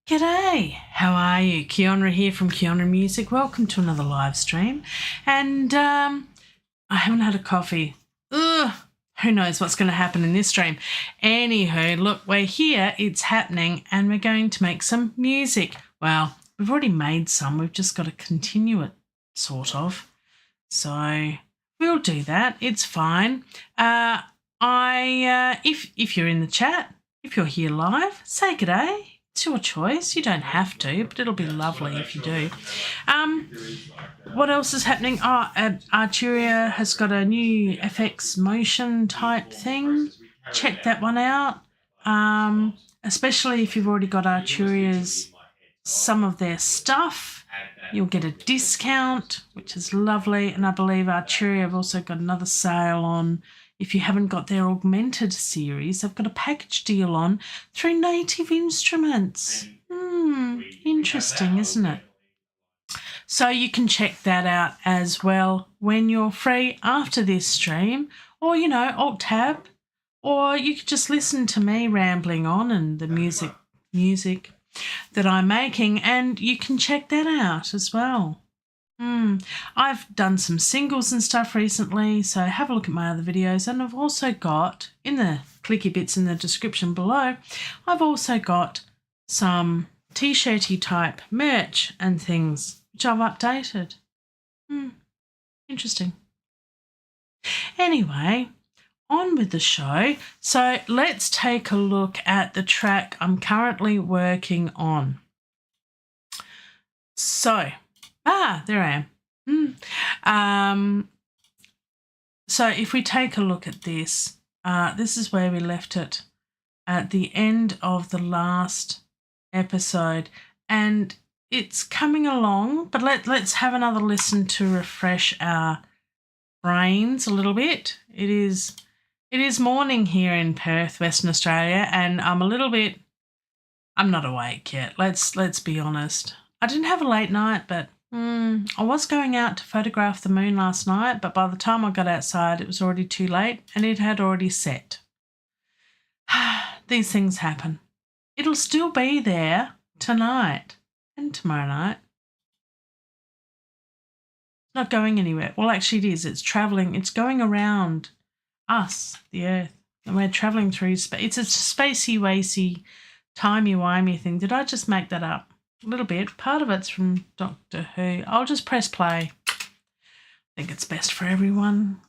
G'day, how are you? Keeonra here from Keeonra Music. Welcome to another live stream. And I haven't had a coffee. Ugh, who knows what's going to happen in this stream. Anywho, look, we're here, it's happening, and we're going to make some music. Well, we've already made some, we've just got to continue it, sort of. So we'll do that, it's fine. If you're in the chat, if you're here live, say g'day. It's your choice. You don't have to, but it'll be lovely if you do. What else is happening? Arturia has got a new FX motion type thing. Check that one out. Especially if you've already got Arturia's, some of their stuff. You'll get a discount, which is lovely. And I believe Arturia have also got another sale on. If you haven't got their augmented series, they've got a package deal on through Native Instruments. Interesting, isn't it? So you can check that out as well when you're free after this stream, or, Alt-Tab, or you could just listen to me rambling on and the music that I'm making, and you can check that out as well. I've done some singles and stuff recently, so have a look at my other videos. And I've also got, in the clicky bits in the description below, I've also got some t-shirty type merch and things, which I've updated. Interesting. Anyway, on with the show. So let's take a look at the track I'm currently working on. So... there I am. So if we take a look at this, this is where we left it at the end of the last episode, and it's coming along, but let's have another listen to refresh our brains a little bit. It is morning here in Perth, Western Australia, and I'm not awake yet. Let's be honest. I didn't have a late night, but I was going out to photograph the moon last night, but by the time I got outside, it was already too late and it had already set. These things happen. It'll still be there tonight and tomorrow night. It's not going anywhere. Well, actually it is. It's travelling. It's going around us, the Earth, and we're travelling through space. It's a spacey-wacy, timey-wimey thing. Did I just make that up? A little bit. Part of it's from Doctor Who. I'll just press play. I think it's best for everyone.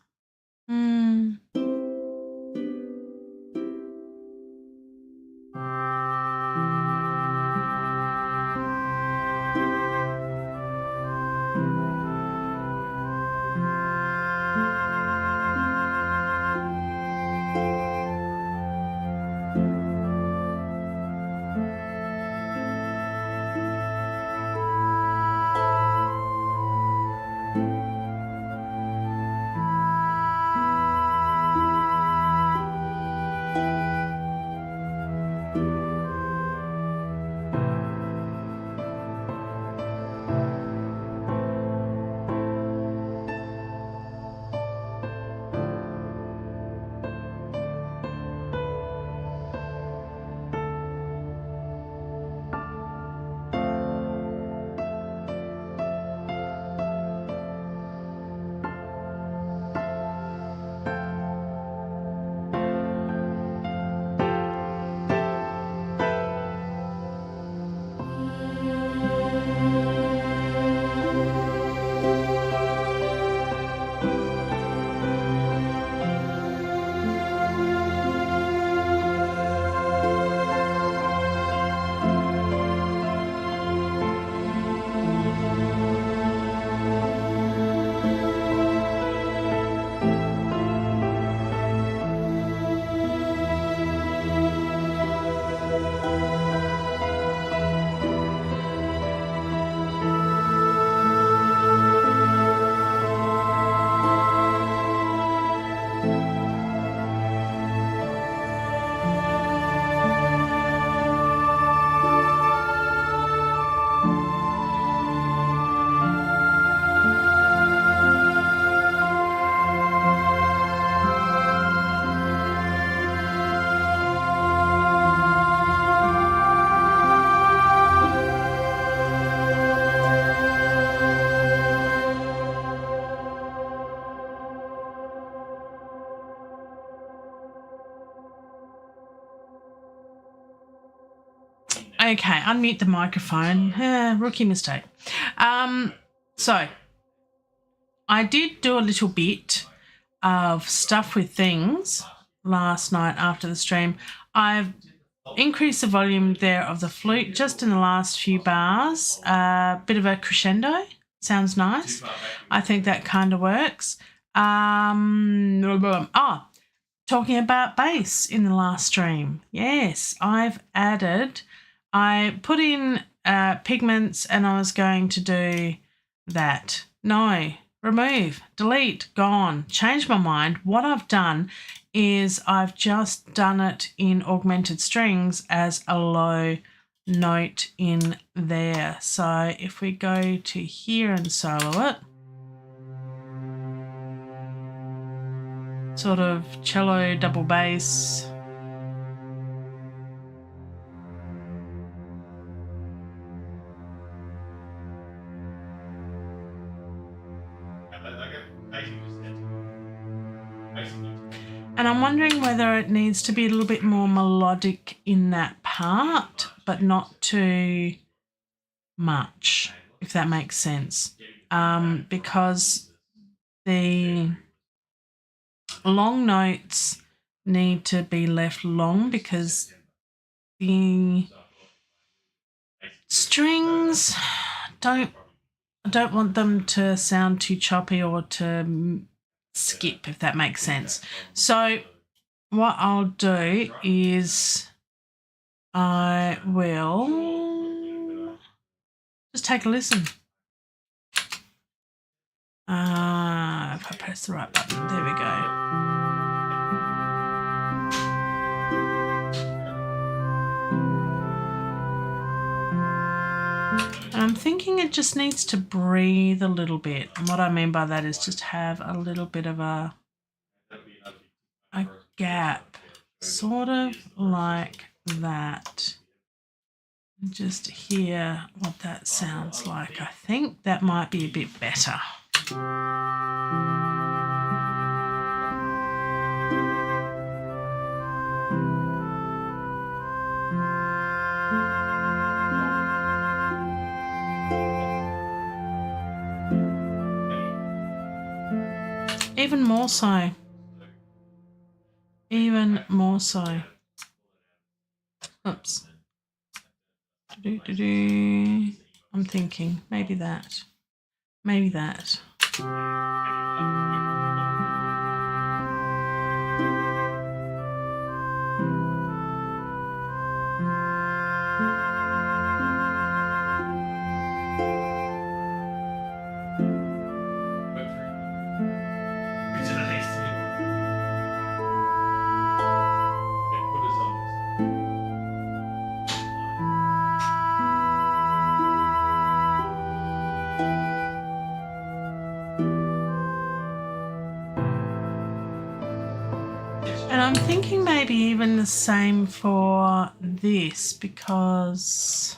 Okay, unmute the microphone. Rookie mistake. So I did do a little bit of stuff with things last night after the stream. I've increased the volume there of the flute just in the last few bars. Bit of a crescendo. Sounds nice. I think that kind of works. Talking about bass in the last stream. Yes, I put in pigments and I was going to do that. No, remove, delete, gone. Change my mind. What I've done is I've just done it in augmented strings as a low note in there. So if we go to here and solo it, sort of cello double bass. And I'm wondering whether it needs to be a little bit more melodic in that part, but not too much, if that makes sense. Because the long notes need to be left long because the strings I don't want them to sound too choppy or to skip, if that makes sense. So what I'll do is I will just take a listen. If I press the right button, there we go. And I'm thinking it just needs to breathe a little bit. And what I mean by that is just have a little bit of a gap, sort of like that. Just hear what that sounds like. I think that might be a bit better. Even more so. Even more so. Oops. I'm thinking maybe that. Maybe that. And I'm thinking maybe even the same for this because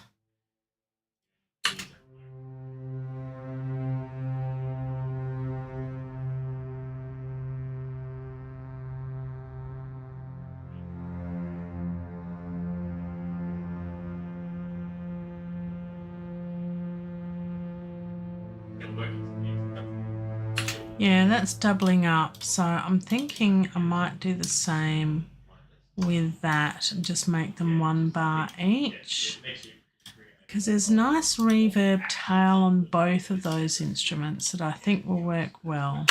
yeah, that's doubling up. So I'm thinking I might do the same with that and just make them one bar each, because there's nice reverb tail on both of those instruments that I think will work well.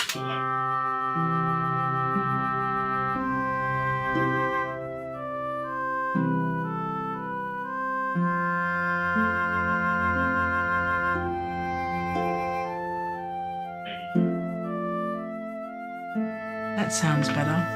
That sounds better.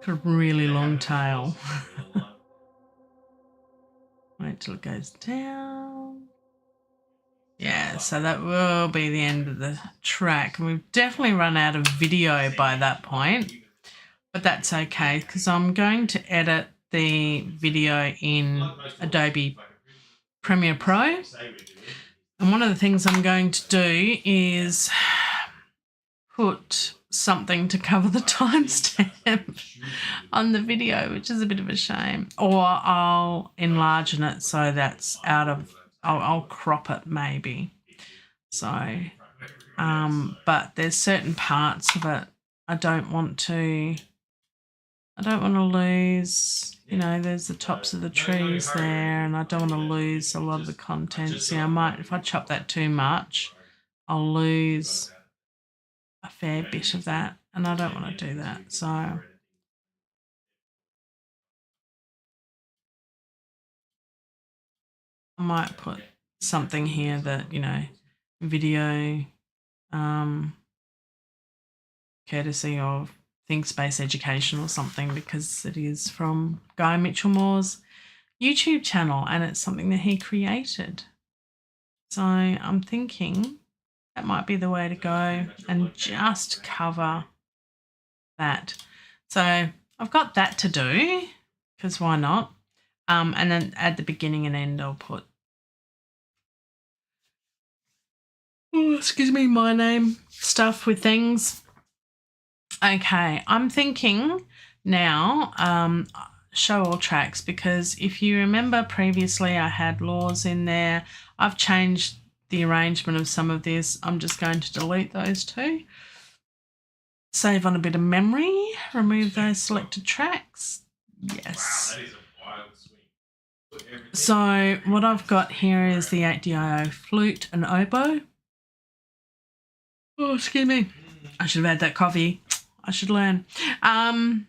A really long tail. Wait till it goes down. Yeah, so that will be the end of the track. And we've definitely run out of video by that point, but that's okay because I'm going to edit the video in Adobe Premiere Pro. And one of the things I'm going to do is put something to cover the timestamp on the video, which is a bit of a shame. Or I'll enlarge it so that's out of, I'll crop it maybe. So, but there's certain parts of it I don't want to lose, you know, there's the tops of the trees there and I don't want to lose a lot of the content. See, I might, if I chop that too much, I'll lose a fair bit of that and I don't want to do that. So I might put something here that, you know, video courtesy of Think Space Education or something, because it is from Guy Michelmore's YouTube channel and it's something that he created. So I'm thinking that might be the way to go and just cover that. So I've got that to do because why not? And then at the beginning and end I'll put, excuse me, my name stuff with things. Okay, I'm thinking now show all tracks, because if you remember previously I had laws in there. I've changed the arrangement of some of this. I'm just going to delete those two. Save on a bit of memory. Remove those selected tracks. Yes. So what I've got here is the 8DIO flute and oboe. Oh, excuse me. I should have had that coffee. I should learn. And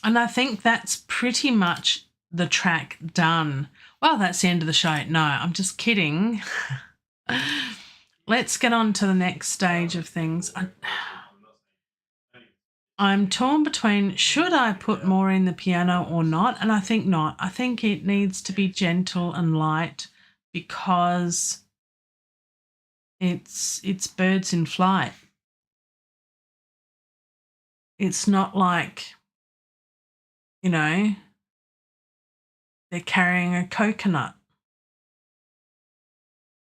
I think that's pretty much the track done. Well, that's the end of the show. No, I'm just kidding. Let's get on to the next stage of things. I'm torn between should I put more in the piano or not, and I think not. I think it needs to be gentle and light because it's birds in flight. It's not like, you know, they're carrying a coconut,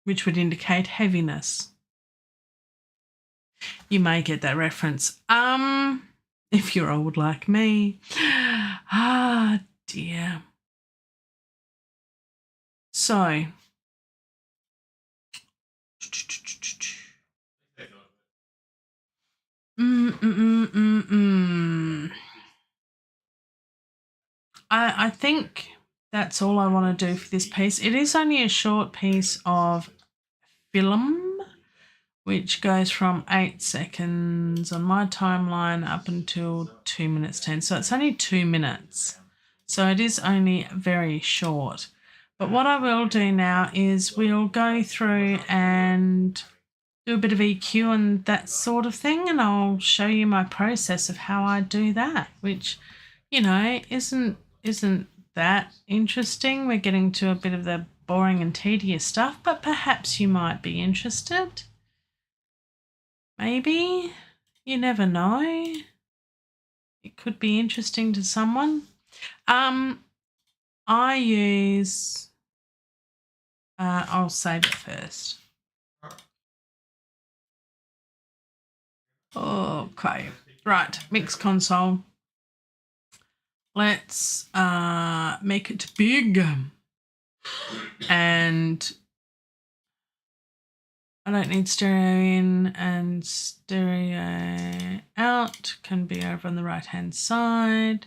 which would indicate heaviness. You may get that reference. If you're old like me. Ah, dear. So. I think that's all I want to do for this piece. It is only a short piece of film, which goes from 8 seconds on my timeline up until 2 minutes 10. So it's only 2 minutes. So it is only very short. But what I will do now is we'll go through and do a bit of EQ and that sort of thing, and I'll show you my process of how I do that, which, you know, isn't that interesting. We're getting to a bit of the boring and tedious stuff, but perhaps you might be interested. Maybe. You never know. It could be interesting to someone. I use... I'll save it first. Okay. Right, mix console. Let's make it big. And I don't need stereo in and stereo out. Can be over on the right-hand side.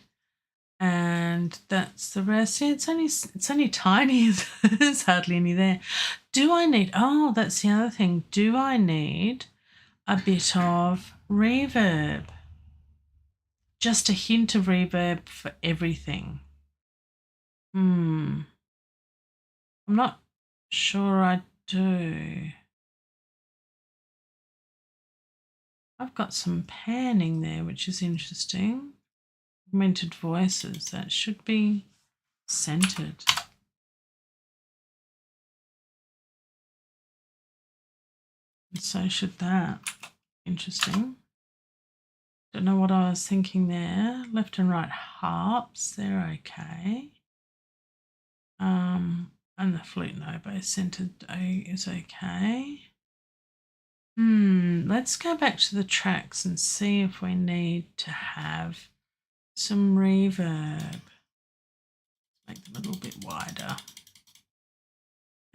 And that's the rest. Yeah, it's only tiny. There's hardly any there. Do I need... Oh, that's the other thing. Do I need a bit of reverb? Just a hint of reverb for everything. I'm not sure I do. I've got some panning there, which is interesting. Augmented voices, that should be centered. And so should that. Interesting. Don't know what I was thinking there. Left and right harps, they're okay. And the flute and oboe centered is okay. Let's go back to the tracks and see if we need to have some reverb. Make them a little bit wider.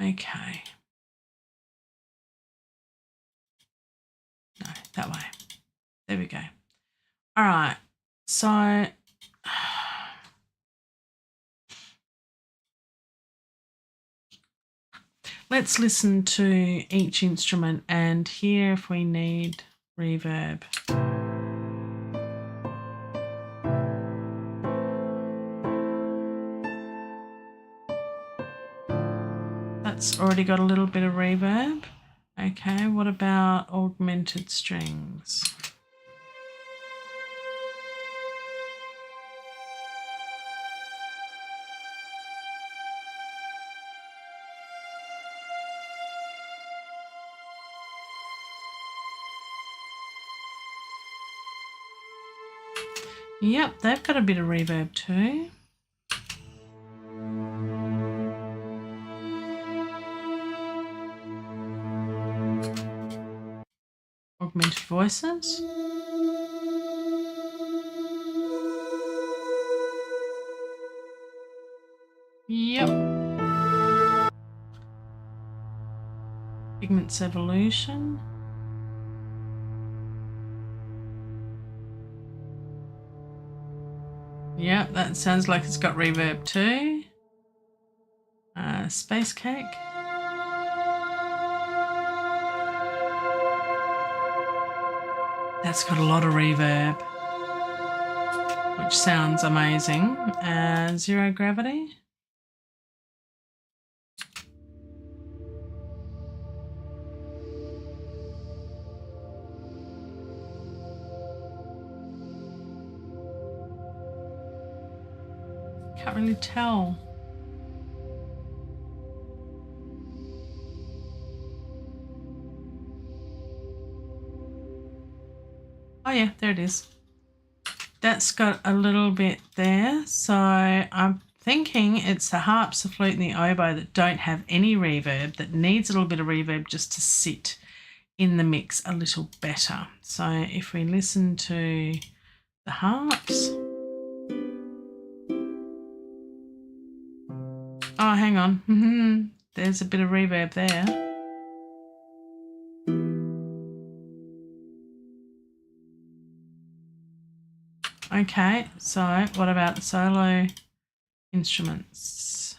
Okay. No, that way. There we go. All right. So let's listen to each instrument and hear if we need reverb. That's already got a little bit of reverb. Okay, what about augmented strings? Yep, they've got a bit of reverb too. Augmented voices. Yep. Pigment's Evolution. Yep, that sounds like it's got reverb too. Space Cake. That's got a lot of reverb, which sounds amazing. Zero Gravity. Can't really tell. Oh yeah, there it is. That's got a little bit there. So I'm thinking it's the harps, the flute and the oboe that don't have any reverb, that needs a little bit of reverb just to sit in the mix a little better. So if we listen to the harps. Oh, hang on. There's a bit of reverb there. Okay, so what about the solo instruments?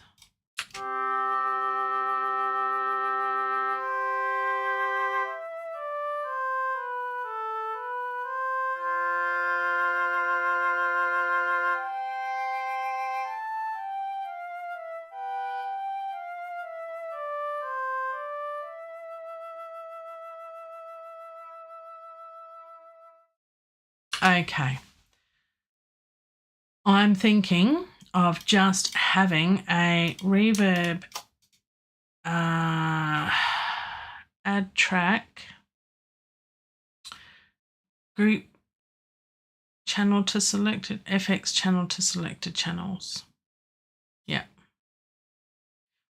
Okay. I'm thinking of just having a reverb add track group channel to selected FX channel to selected channels. Yeah.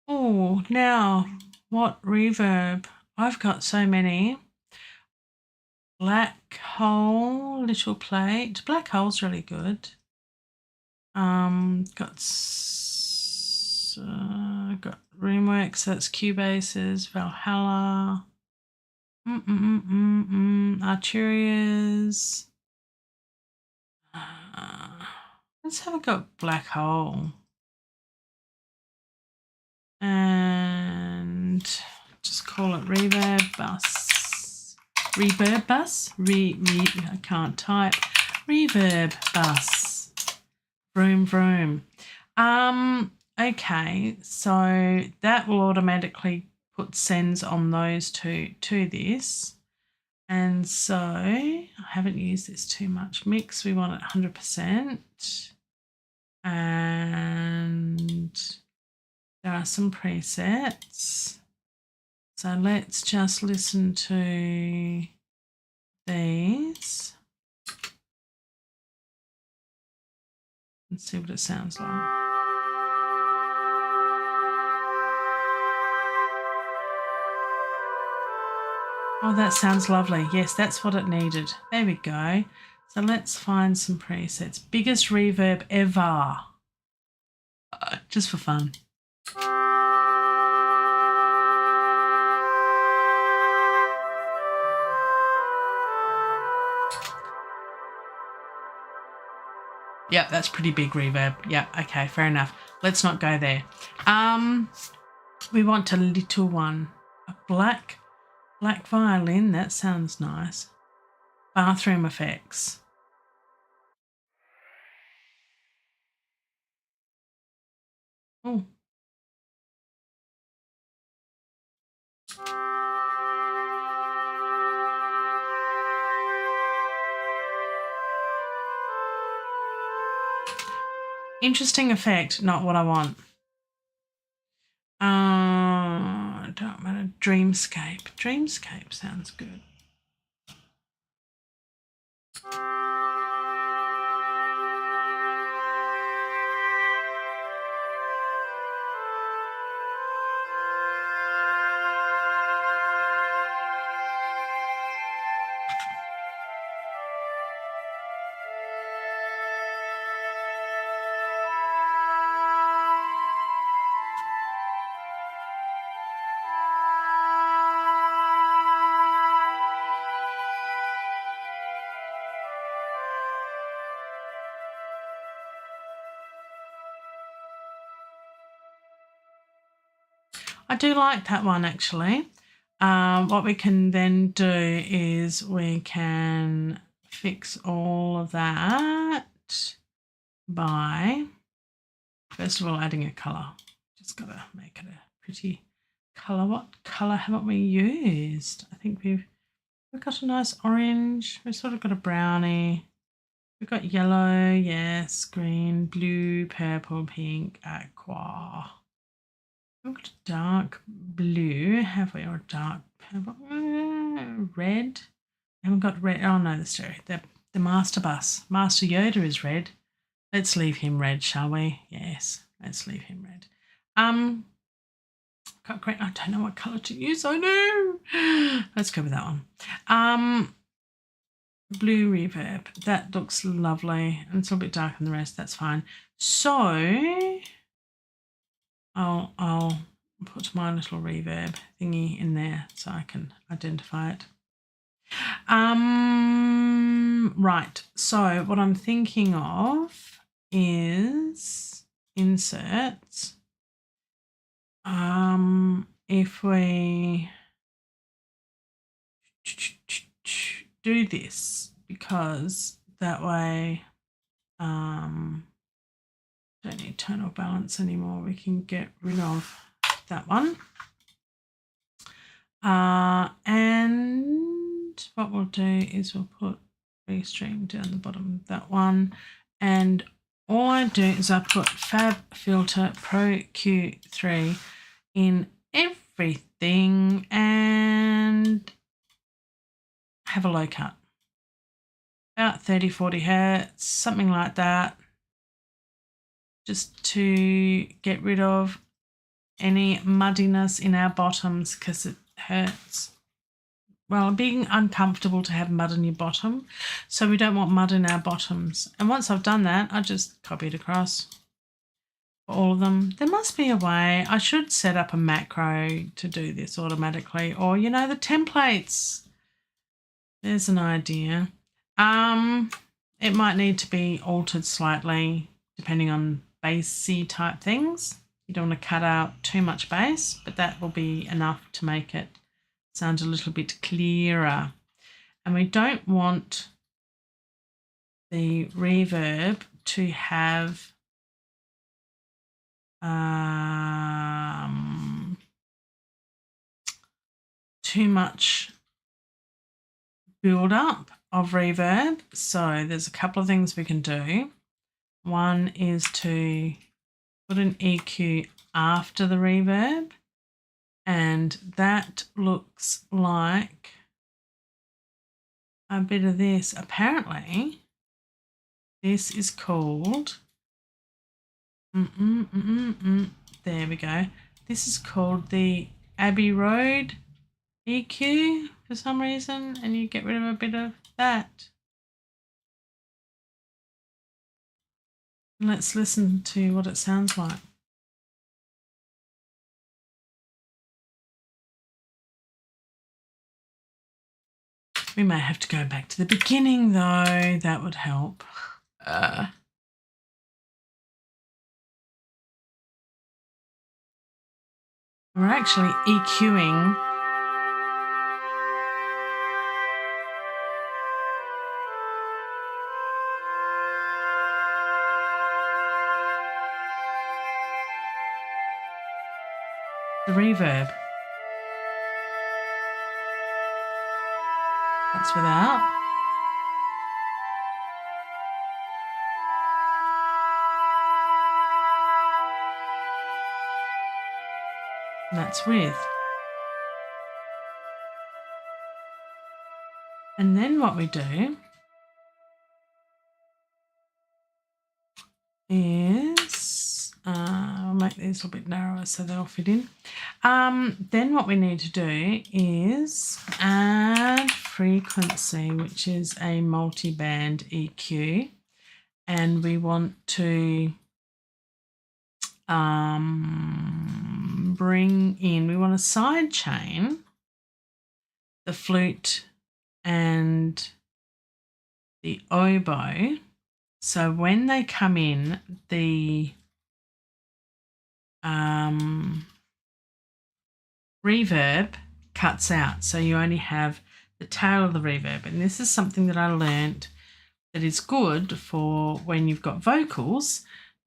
Oh, now what reverb? I've got so many. Black Hole, Little Plate. Black Hole's really good. Got Roomworks, that's Cubase's, Valhalla, Arturias. Let's have a go at Black Hole. And just call it Reverb Bus. Reverb Bus? I can't type. Reverb Bus. Vroom, vroom. Okay, so that will automatically put sends on those two to this. And so I haven't used this too much. Mix, we want it 100%. and there are some presets. So let's just listen to these and see what it sounds like. Oh, that sounds lovely. Yes, that's what it needed. There we go. So let's find some presets. Biggest reverb ever. Just for fun. Yep, that's pretty big reverb. Yep, okay, fair enough. Let's not go there. We want a little one. A black violin. That sounds nice. Bathroom effects. Oh. Interesting effect, not what I want. Don't matter. Dreamscape. Dreamscape sounds good. I do like that one actually. What we can then do is we can fix all of that by, first of all, adding a colour. Just got to make it a pretty colour. What colour haven't we used? I think we've got a nice orange. We've sort of got a brownie. We've got yellow, yes, green, blue, purple, pink, aqua. We've got a dark blue, have we, or dark purple? Red. We haven't got red. Oh no, the master bus. Master Yoda is red. Let's leave him red, shall we? Yes, let's leave him red. Got great. I don't know what colour to use. I know. Let's go with that one. Blue reverb. That looks lovely. And it's a little bit darker than the rest. That's fine. So I'll put my little reverb thingy in there so I can identify it. Right. So what I'm thinking of is inserts. If we do this, because that way don't need tonal balance anymore. We can get rid of that one. And what we'll do is we'll put restream down the bottom of that one. And all I do is I put Fab Filter Pro Q3 in everything and have a low cut. About 30, 40 hertz, something like that. Just to get rid of any muddiness in our bottoms because it hurts. Well, being uncomfortable to have mud in your bottom, so we don't want mud in our bottoms. And once I've done that, I just copy it across for all of them. There must be a way. I should set up a macro to do this automatically, or, you know, the templates. There's an idea. It might need to be altered slightly depending on bassy type things. You don't want to cut out too much bass, but that will be enough to make it sound a little bit clearer. And we don't want the reverb to have too much build up of reverb. So there's a couple of things we can do. One is to put an EQ after the reverb, and that looks like a bit of this. Apparently, this is called, there we go. This is called the Abbey Road EQ for some reason, and you get rid of a bit of that. Let's listen to what it sounds like. We may have to go back to the beginning though, that would help. We're actually EQing the reverb. That's without. And that's with. And then what we do is, I'll make these a little bit narrower so they'll fit in. Then what we need to do is add frequency, which is a multi-band EQ, and we want to bring in, we want to side chain the flute and the oboe. So when they come in, the reverb cuts out. So you only have the tail of the reverb. And this is something that I learned that is good for when you've got vocals.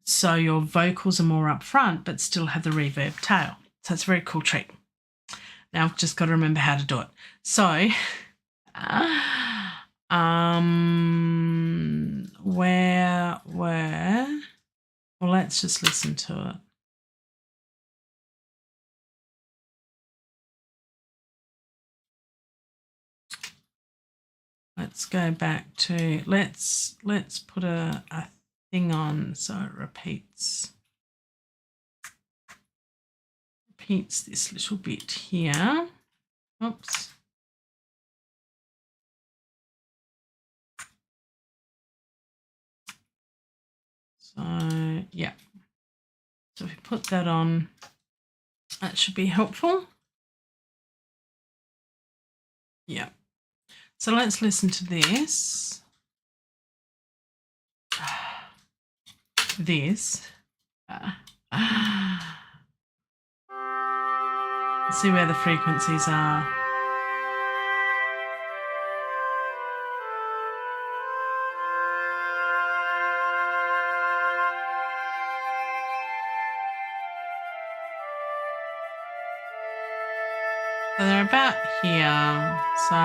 So your vocals are more up front, but still have the reverb tail. So it's a very cool trick. Now I've just got to remember how to do it. So, well, let's just listen to it. Let's go back to, let's put a thing on so it repeats this little bit here. Oops. So, yeah. So if we put that on, that should be helpful. Yeah. So let's listen to this. This. See where the frequencies are. So they're about here. So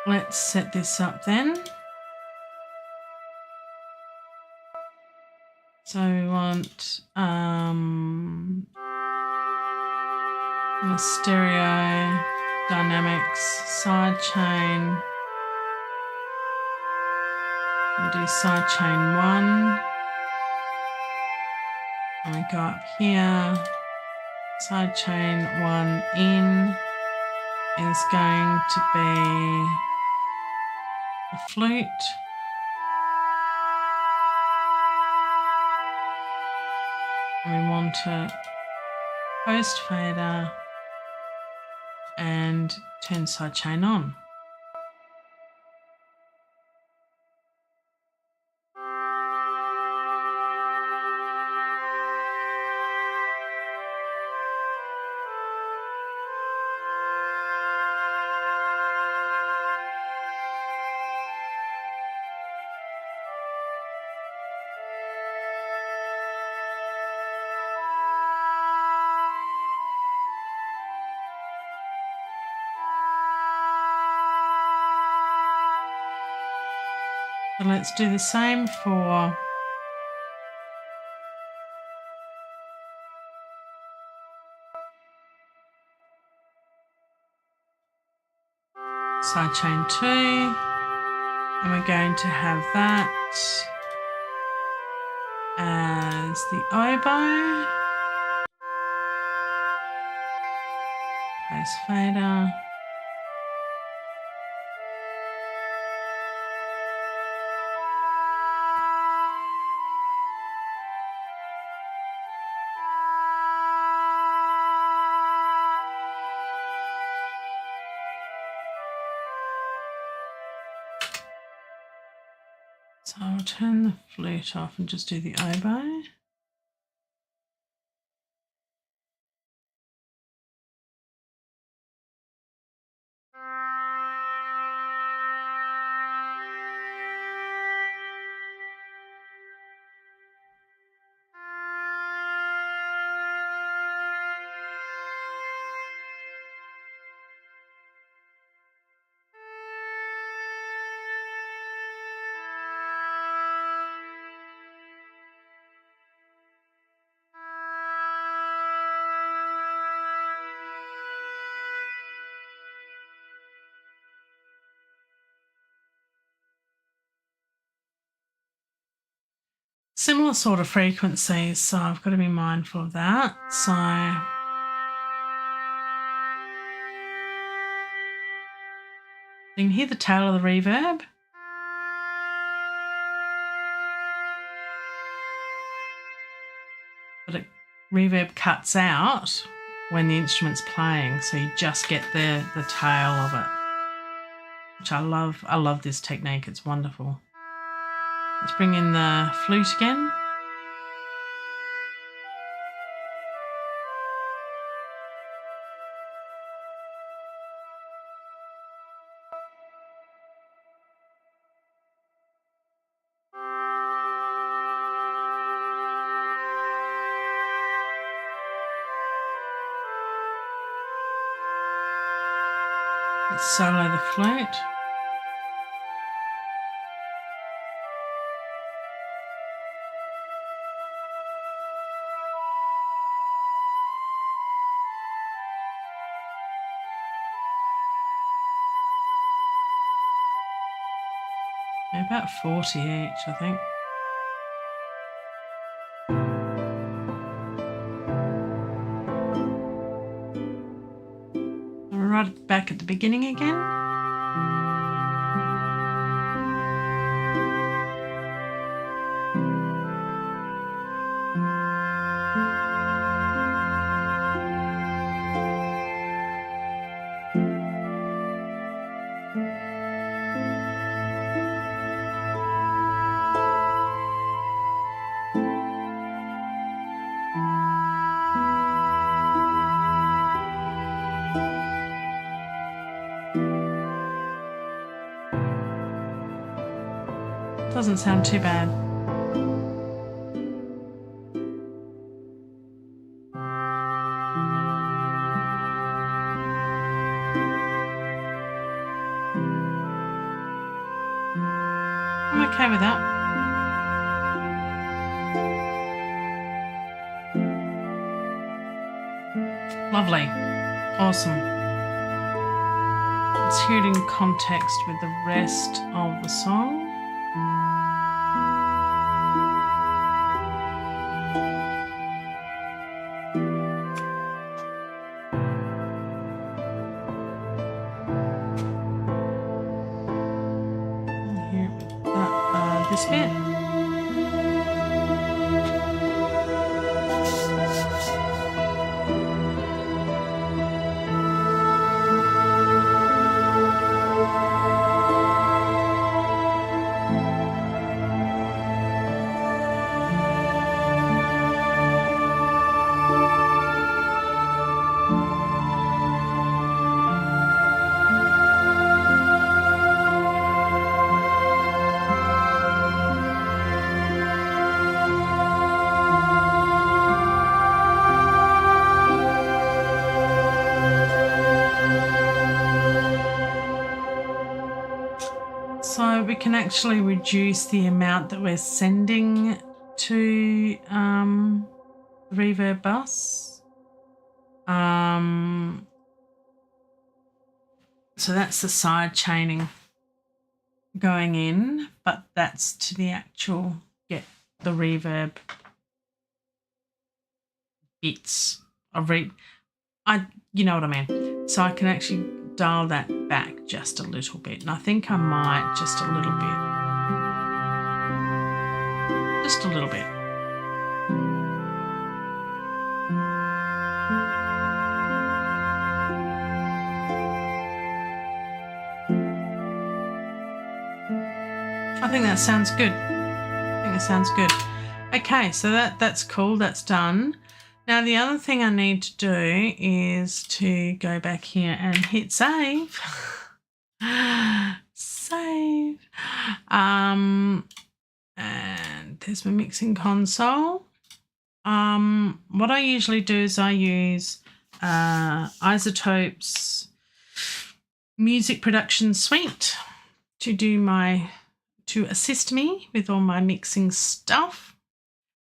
let's set this up then. So we want the stereo dynamics sidechain. We'll do sidechain 1. And we go up here. Sidechain 1 in is going to be the flute. And we want to post fader and turn sidechain on. So let's do the same for side chain 2, and we're going to have that as the oboe, place fader, so I'll turn the flute off and just do the oboe. Similar sort of frequencies, so I've got to be mindful of that. So you can hear the tail of the reverb. But reverb cuts out when the instrument's playing, so you just get the tail of it, which I love. I love this technique. It's wonderful. Let's bring in the flute again. Let's solo the flute. About 40 each, I think. I'll right back at the beginning again. Doesn't sound too bad. I'm okay with that. Lovely. Awesome. Let's hear it in context with the rest of the song. This bit. So we can actually reduce the amount that we're sending to the reverb bus. So that's the side chaining going in, but that's to the actual get the reverb bits of you know what I mean. So I can actually dial that back just a little bit, and I think I might just a little bit, just a little bit. I think that sounds good. I think it sounds good. Okay, so that's cool. That's done. Now the other thing I need to do is to go back here and hit save. Save. And there's my mixing console. What I usually do is I use Isotope's music production suite to assist me with all my mixing stuff.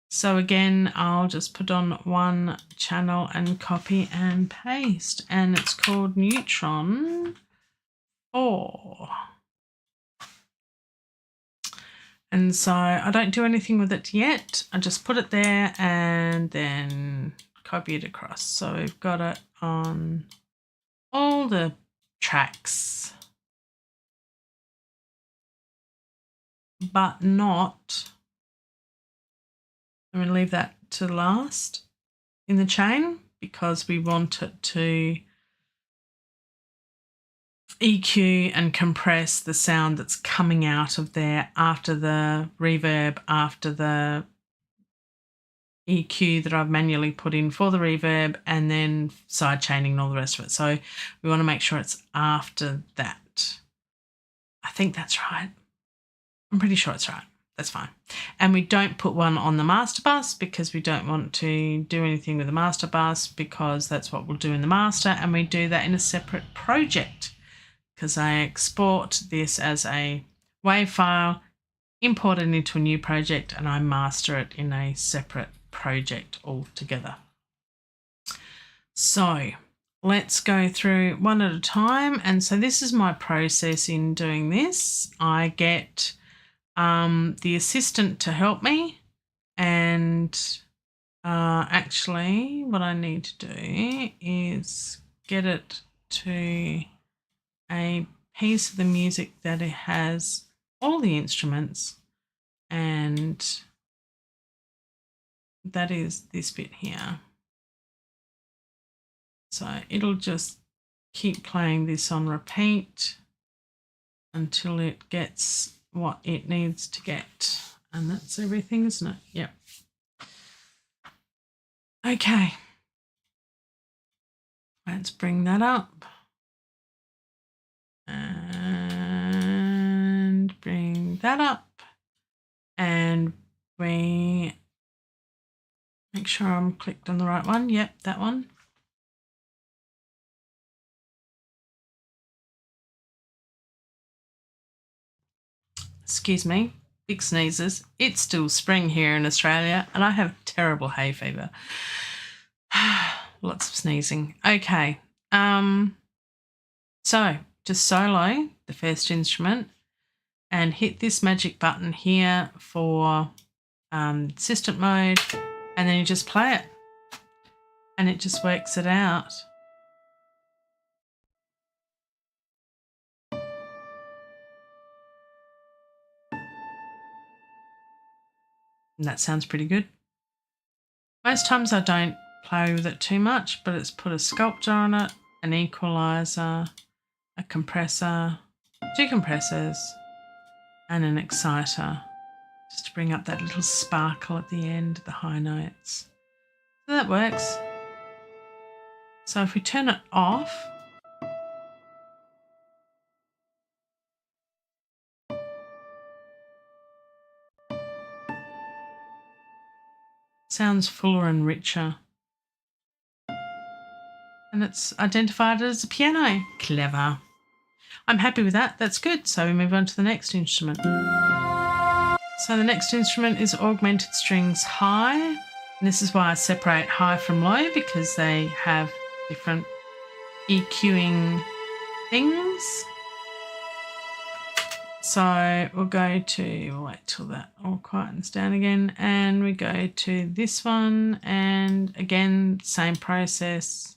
So again, I'll just put on one channel and copy and paste, and it's called Neutron 4. And so I don't do anything with it yet. I just put it there and then copy it across. So we've got it on all the tracks, but not, I'm going to leave that to last in the chain because we want it to EQ and compress the sound that's coming out of there after the reverb, after the EQ that I've manually put in for the reverb, and then side chaining and all the rest of it. So we want to make sure it's after that. I think that's right. I'm pretty sure it's right. That's fine. And we don't put one on the master bus because we don't want to do anything with the master bus because that's what we'll do in the master, and we do that in a separate project because I export this as a WAV file, import it into a new project, and I master it in a separate project altogether. So let's go through one at a time. And so this is my process in doing this. I get the assistant to help me, and actually what I need to do is get it to a piece of the music that it has all the instruments, and that is this bit here. So it'll just keep playing this on repeat until it gets what it needs to get. And that's everything, isn't it? Yep. Okay. Let's bring that up. And bring that up. And we make sure I'm clicked on the right one. Yep, that one. Excuse me, big sneezes. It's still spring here in Australia and I have terrible hay fever. Lots of sneezing. Okay. So just solo the first instrument and hit this magic button here for assistant mode, and then you just play it and it just works it out. And that sounds pretty good. Most times I don't play with it too much, but it's put a sculptor on it, an equalizer, a compressor, 2 compressors, and an exciter, just to bring up that little sparkle at the end, the high notes. So that works. So if we turn it off, sounds fuller and richer. And it's identified as a piano. Clever. I'm happy with that. That's good. So we move on to the next instrument. So the next instrument is augmented strings high. And this is why I separate high from low, because they have different EQing things. So we'll go to, we'll wait till that all quietens down again, and we go to this one, and again, same process.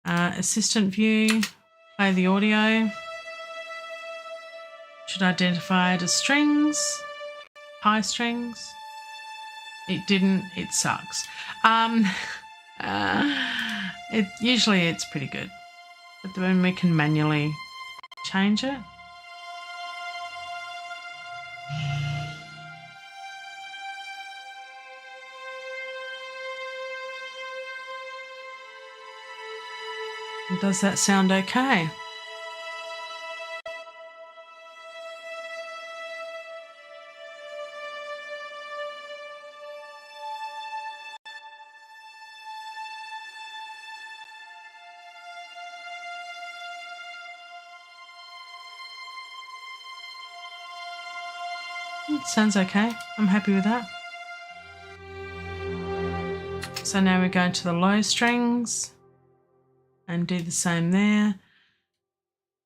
Assistant view, play the audio. Should identify it as strings, high strings. It didn't, it sucks. Usually it's pretty good, but then we can manually change it. Does that sound okay? Sounds okay. I'm happy with that. So now we're going to the low strings and do the same there.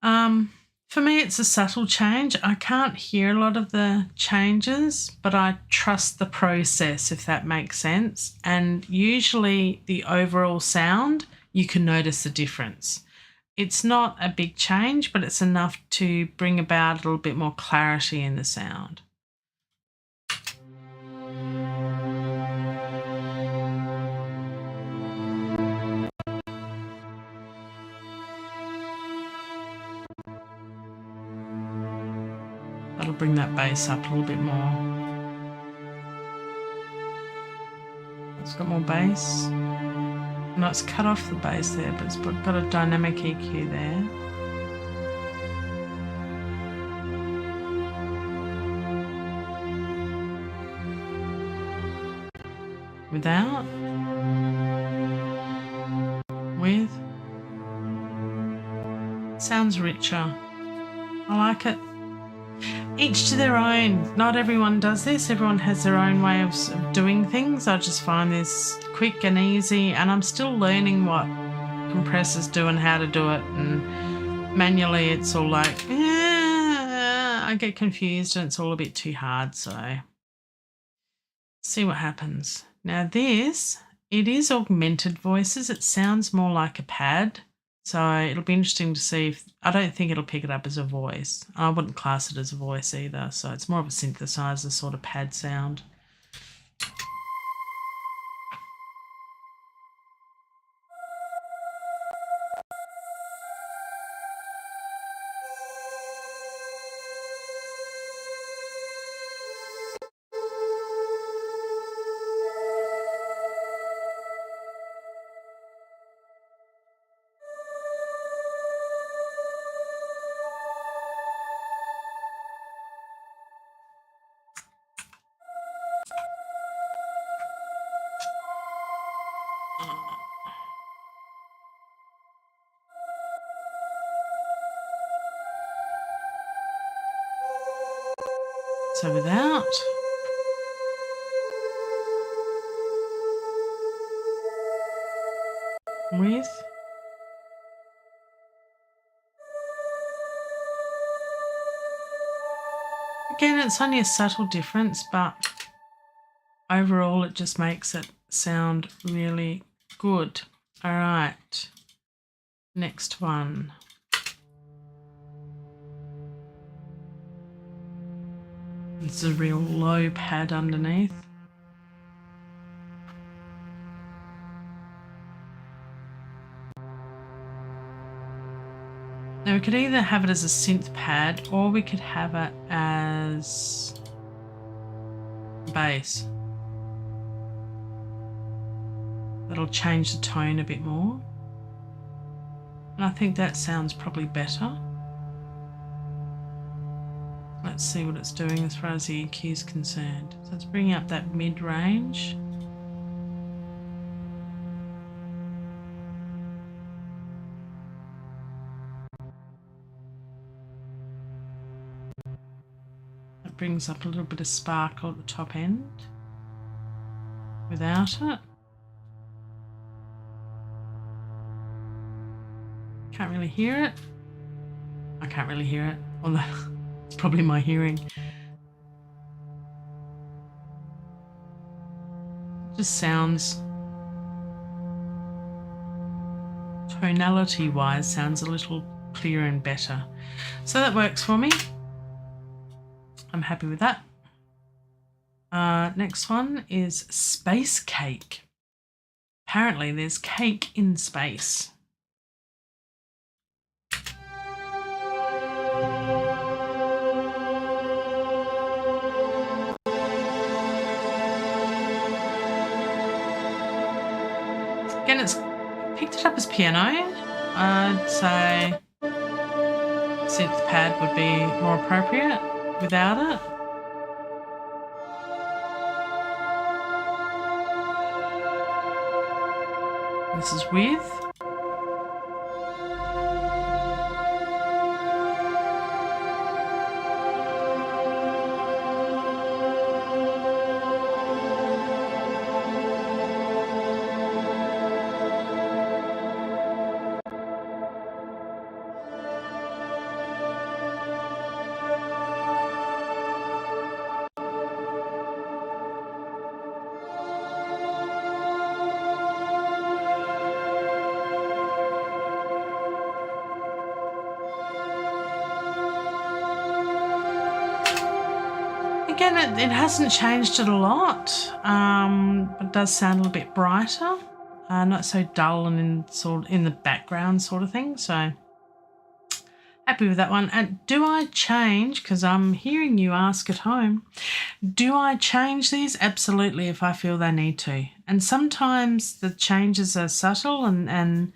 For me, it's a subtle change. I can't hear a lot of the changes, but I trust the process, if that makes sense. And usually the overall sound, you can notice the difference. It's not a big change, but it's enough to bring about a little bit more clarity in the sound. That'll bring that bass up a little bit more. It's got more bass. No, it's cut off the bass there, but it's got a dynamic EQ there. Without. With. Sounds richer. I like it. Each to their own. Not everyone does this. Everyone has their own way of doing things. I just find this quick and easy, and I'm still learning what compressors do and how to do it. And manually it's all like, I get confused and it's all a bit too hard. So see what happens. Now this, it is augmented voices. It sounds more like a pad. So it'll be interesting to see if, I don't think it'll pick it up as a voice. I wouldn't class it as a voice either. So it's more of a synthesizer sort of pad sound. So without. With. Again, it's only a subtle difference, but overall it just makes it sound really good. All right, next one. This is a real low pad underneath. Now we could either have it as a synth pad or we could have it as bass. That'll change the tone a bit more. And I think that sounds probably better. Let's see what it's doing as far as the EQ is concerned. So it's bringing up that mid-range. brings up a little bit of sparkle at the top end without it. Can't really hear it. I can't really hear it, although it's probably my hearing. Just sounds, tonality wise, sounds a little clearer and better. So that works for me. I'm happy with that. Next one is space cake. Apparently there's cake in space. Again, it's picked it up as piano. I'd say synth pad would be more appropriate without it. This is with. Again, it hasn't changed it a lot, but it does sound a little bit brighter, not so dull and in the background sort of thing. So happy with that one. And do I change, because I'm hearing you ask at home, do I change these? Absolutely, if I feel they need to. And sometimes the changes are subtle and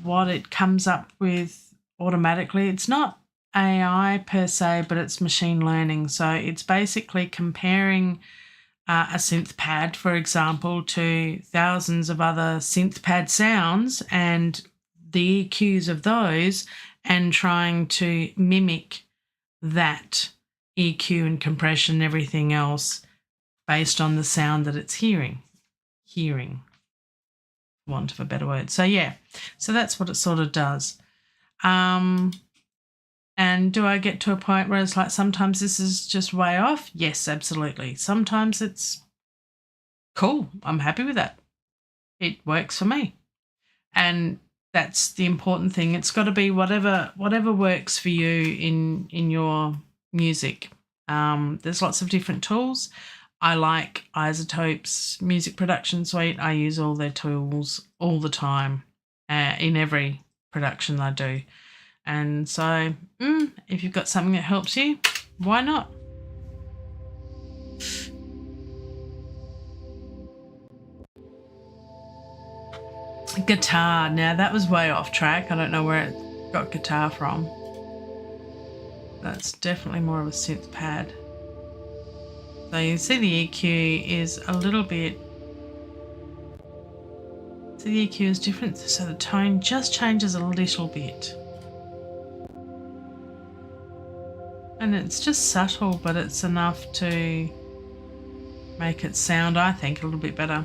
what it comes up with automatically, it's not AI per se, but it's machine learning. So it's basically comparing a synth pad, for example, to thousands of other synth pad sounds and the EQs of those, and trying to mimic that EQ and compression and everything else based on the sound that it's hearing, want of a better word. So yeah, so that's what it sort of does. And do I get to a point where it's like sometimes this is just way off? Yes, absolutely. Sometimes it's cool. I'm happy with that. It works for me. And that's the important thing. It's got to be whatever works for you in your music. There's lots of different tools. I like Isotope's music production suite. I use all their tools all the time in every production I do. And so if you've got something that helps you, why not? Guitar. Now, that was way off track. I don't know where it got guitar from. That's definitely more of a synth pad. So you see the EQ is a little bit... So the EQ is different, so the tone just changes a little bit. And it's just subtle, but it's enough to make it sound, I think, a little bit better.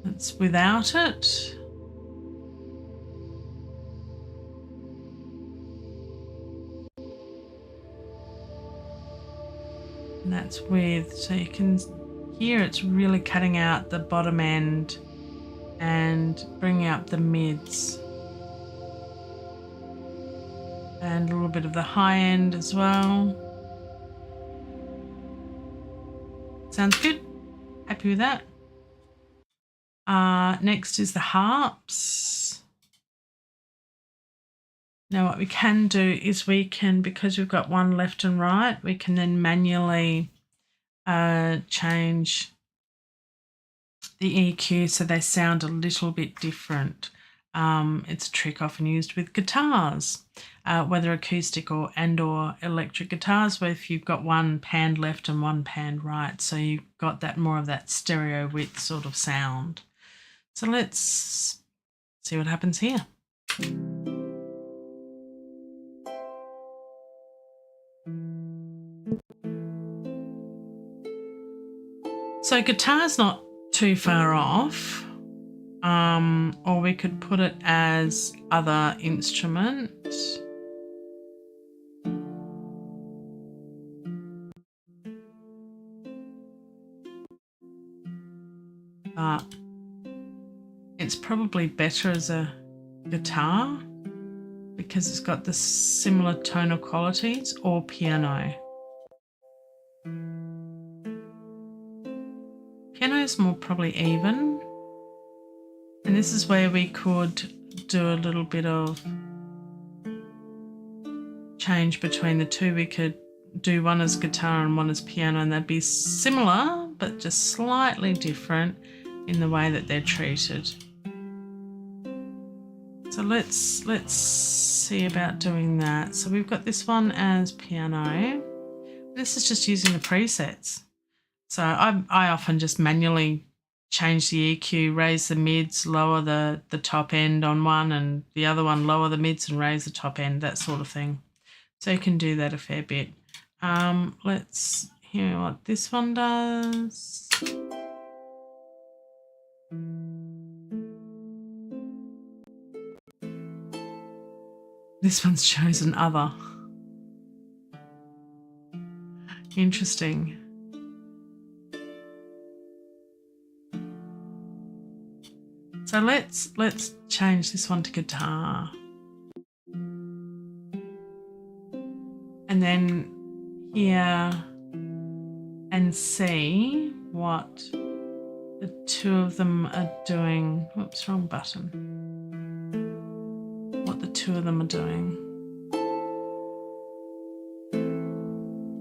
It's without it. And that's with, so you can hear it's really cutting out the bottom end and bringing up the mids. And a little bit of the high end as well. Sounds good. Happy with that. Next is the harps. Now what we can do is we can, because we've got one left and right, we can then manually change the EQ so they sound a little bit different. It's a trick often used with guitars, whether acoustic or electric guitars, where if you've got one panned left and one panned right, so you've got that more of that stereo width sort of sound. So let's see what happens here. So guitar's not too far off. Or we could put it as other instrument. But it's probably better as a guitar because it's got the similar tonal qualities, or piano. Piano is more probably even. And this is where we could do a little bit of change between the two. We could do one as guitar and one as piano, and they'd be similar but just slightly different in the way that they're treated. So let's see about doing that. So we've got this one as piano. This is just using the presets. So I often just manually change the EQ, raise the mids, lower the top end on one, and the other one lower the mids and raise the top end, that sort of thing. So you can do that a fair bit. Let's hear what this one does. This one's chosen other. Interesting. So let's change this one to guitar. And then hear and see what the two of them are doing. Oops, wrong button. What the two of them are doing.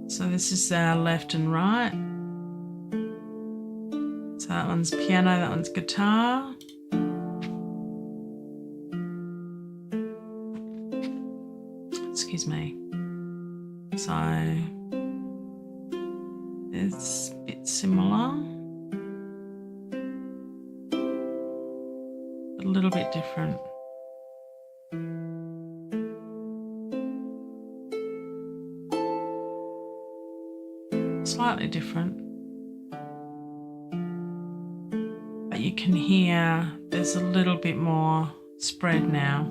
So this is our left and right. So that one's piano, that one's guitar. Excuse me. So it's a bit similar, but a little bit different. Slightly different. But you can hear there's a little bit more spread now.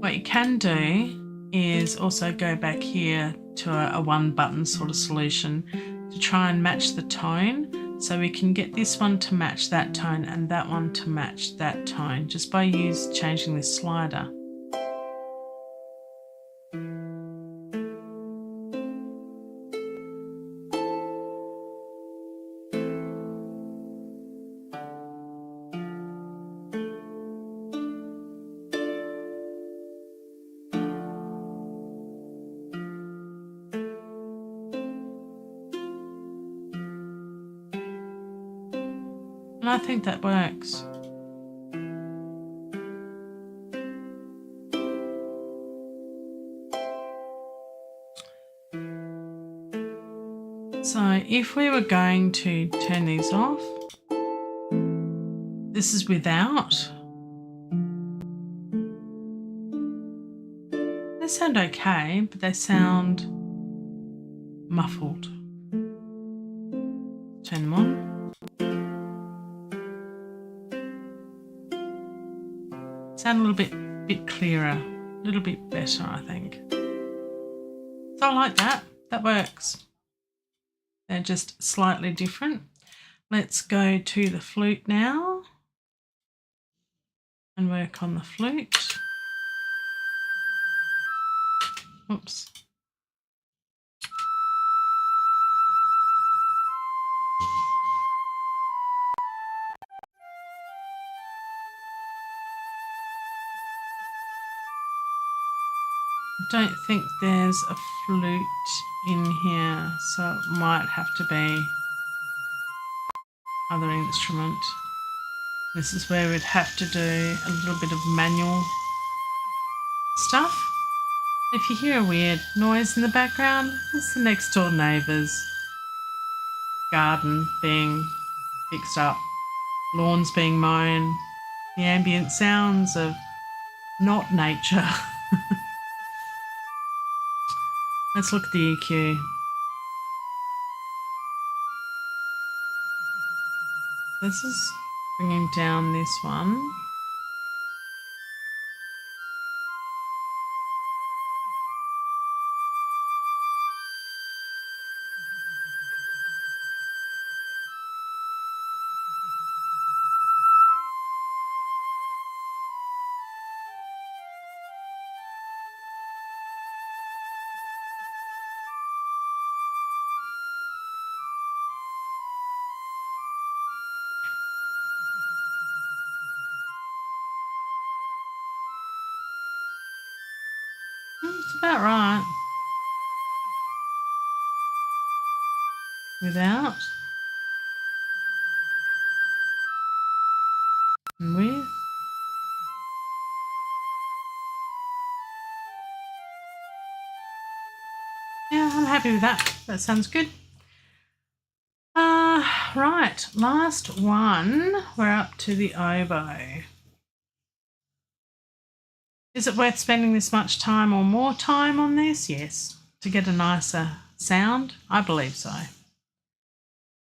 What you can do is also go back here to a one button sort of solution to try and match the tone. So we can get this one to match that tone and that one to match that tone just by changing this slider. And I think that works. So if we were going to turn these off, this is without. They sound okay, but they sound muffled. Turn them on. Sound a little bit clearer, a little bit better, I think. So I like that. That works. They're just slightly different. Let's go to the flute now and work on the flute. Oops. I don't think there's a flute in here, so it might have to be other instrument. This is where we'd have to do a little bit of manual stuff. If you hear a weird noise in the background, it's the next door neighbour's garden being fixed up, lawns being mown, the ambient sounds of not nature. Let's look at the EQ. This is bringing down this one. It's about right. Without. And with. Yeah, I'm happy with that. That sounds good. Right, last one. We're up to the oboe. Is it worth spending this much time or more time on this? Yes. To get a nicer sound? I believe so.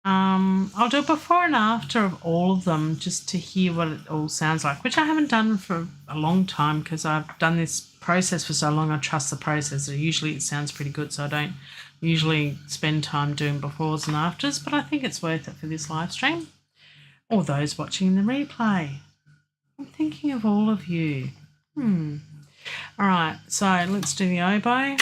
I'll do a before and after of all of them just to hear what it all sounds like, which I haven't done for a long time because I've done this process for so long. I trust the process. Usually it sounds pretty good, so I don't usually spend time doing befores and afters, but I think it's worth it for this live stream or those watching the replay. I'm thinking of all of you. All right, so let's do the oboe.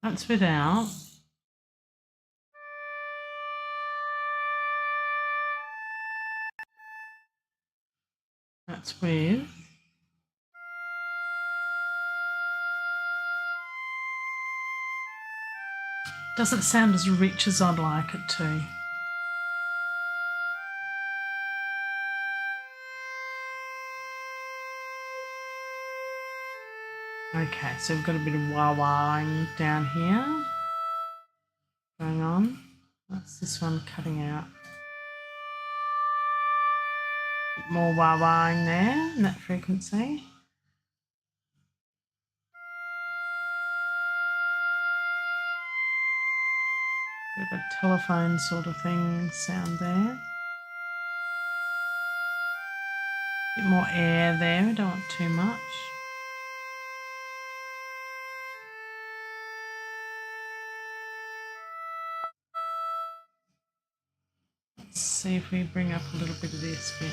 That's without. That's with. Doesn't sound as rich as I'd like it to. Okay, so we've got a bit of wah-wahing down here going on. That's this one cutting out. A bit more wah-wahing there in that frequency. Bit of a telephone sort of thing sound there. Bit more air there, we don't want too much. Let's see if we bring up a little bit of this bit.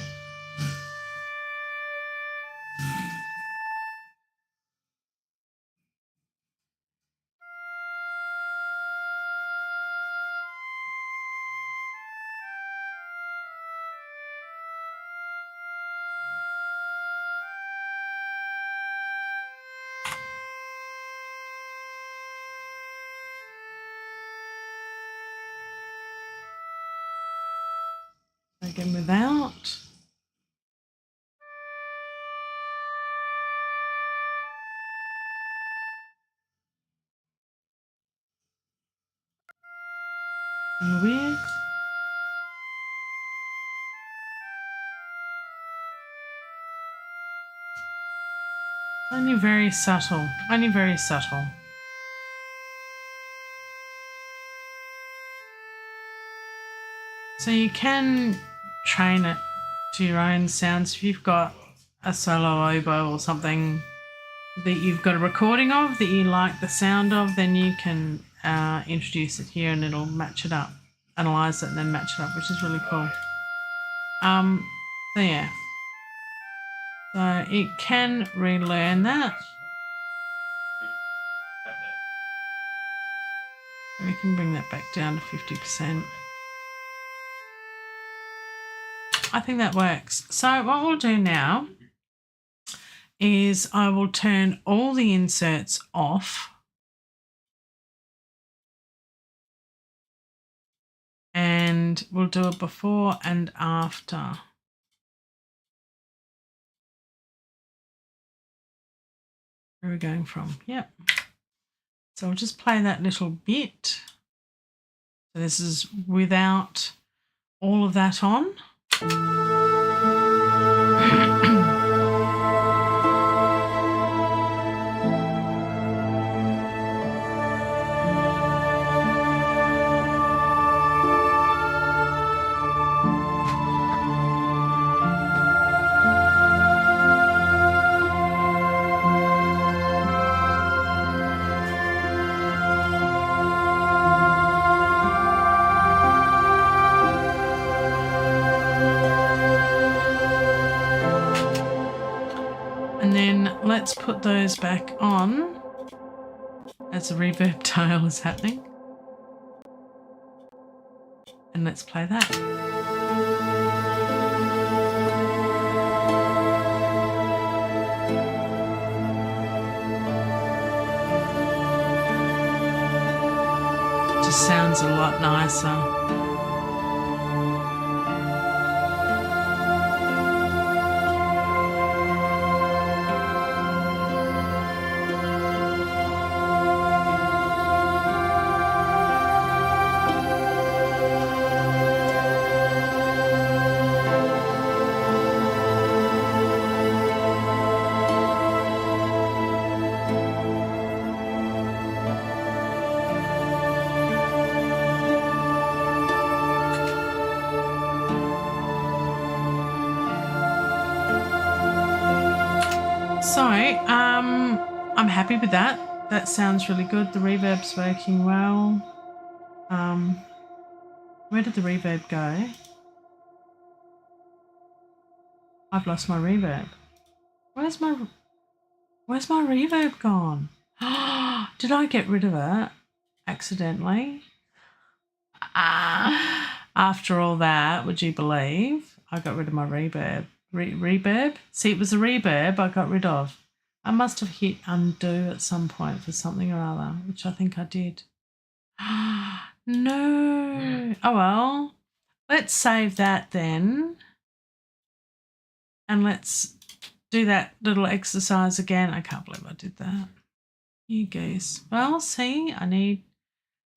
Again without. And with. Only very subtle, only very subtle. So you can train it to your own sounds. If you've got a solo oboe or something that you've got a recording of that you like the sound of, then you can introduce it here and it'll match it up, analyze it and then match it up, which is really cool. So yeah, so it can relearn that. We can bring that back down to 50%. I think that works. So what we'll do now is I will turn all the inserts off and we'll do a before and after. Where are we going from? Yep. So I'll just play that little bit. So this is without all of that on. And then let's put those back on as the reverb tail is happening. And let's play that. Just sounds a lot nicer. So, I'm happy with that. That sounds really good. The reverb's working well. Where did the reverb go? I've lost my reverb. Where's my reverb gone? Did I get rid of it accidentally? After all that, would you believe I got rid of my reverb? Reverb? See, it was the reverb I got rid of. I must have hit undo at some point for something or other, which I think I did. No. Oh, well. Let's save that then. And let's do that little exercise again. I can't believe I did that. You goose. Well, see, I need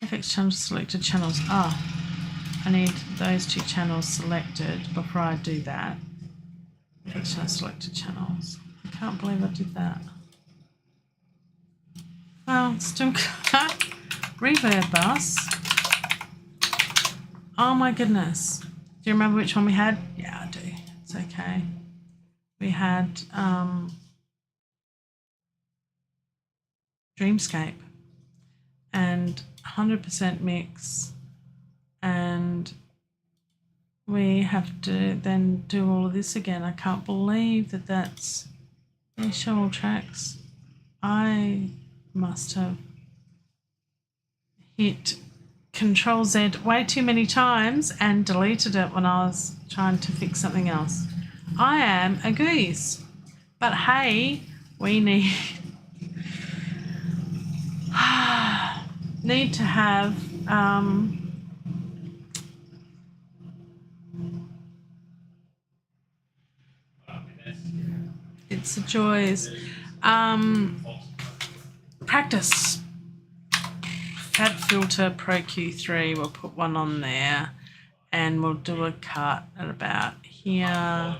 FX channels selected channels. I need those two channels selected before I do that. FX channel selected channels. I can't believe I did that. Well, still got reverb bus. Oh my goodness. Do you remember which one we had? Yeah, I do. It's okay. We had Dreamscape and 100% mix, and we have to then do all of this again. I can't believe that that's show all tracks. I must have hit Control Z way too many times and deleted it when I was trying to fix something else. I am a goose. But hey, we need to have it's the joys. Practice. Fab Filter Pro Q3, we'll put one on there and we'll do a cut at about here.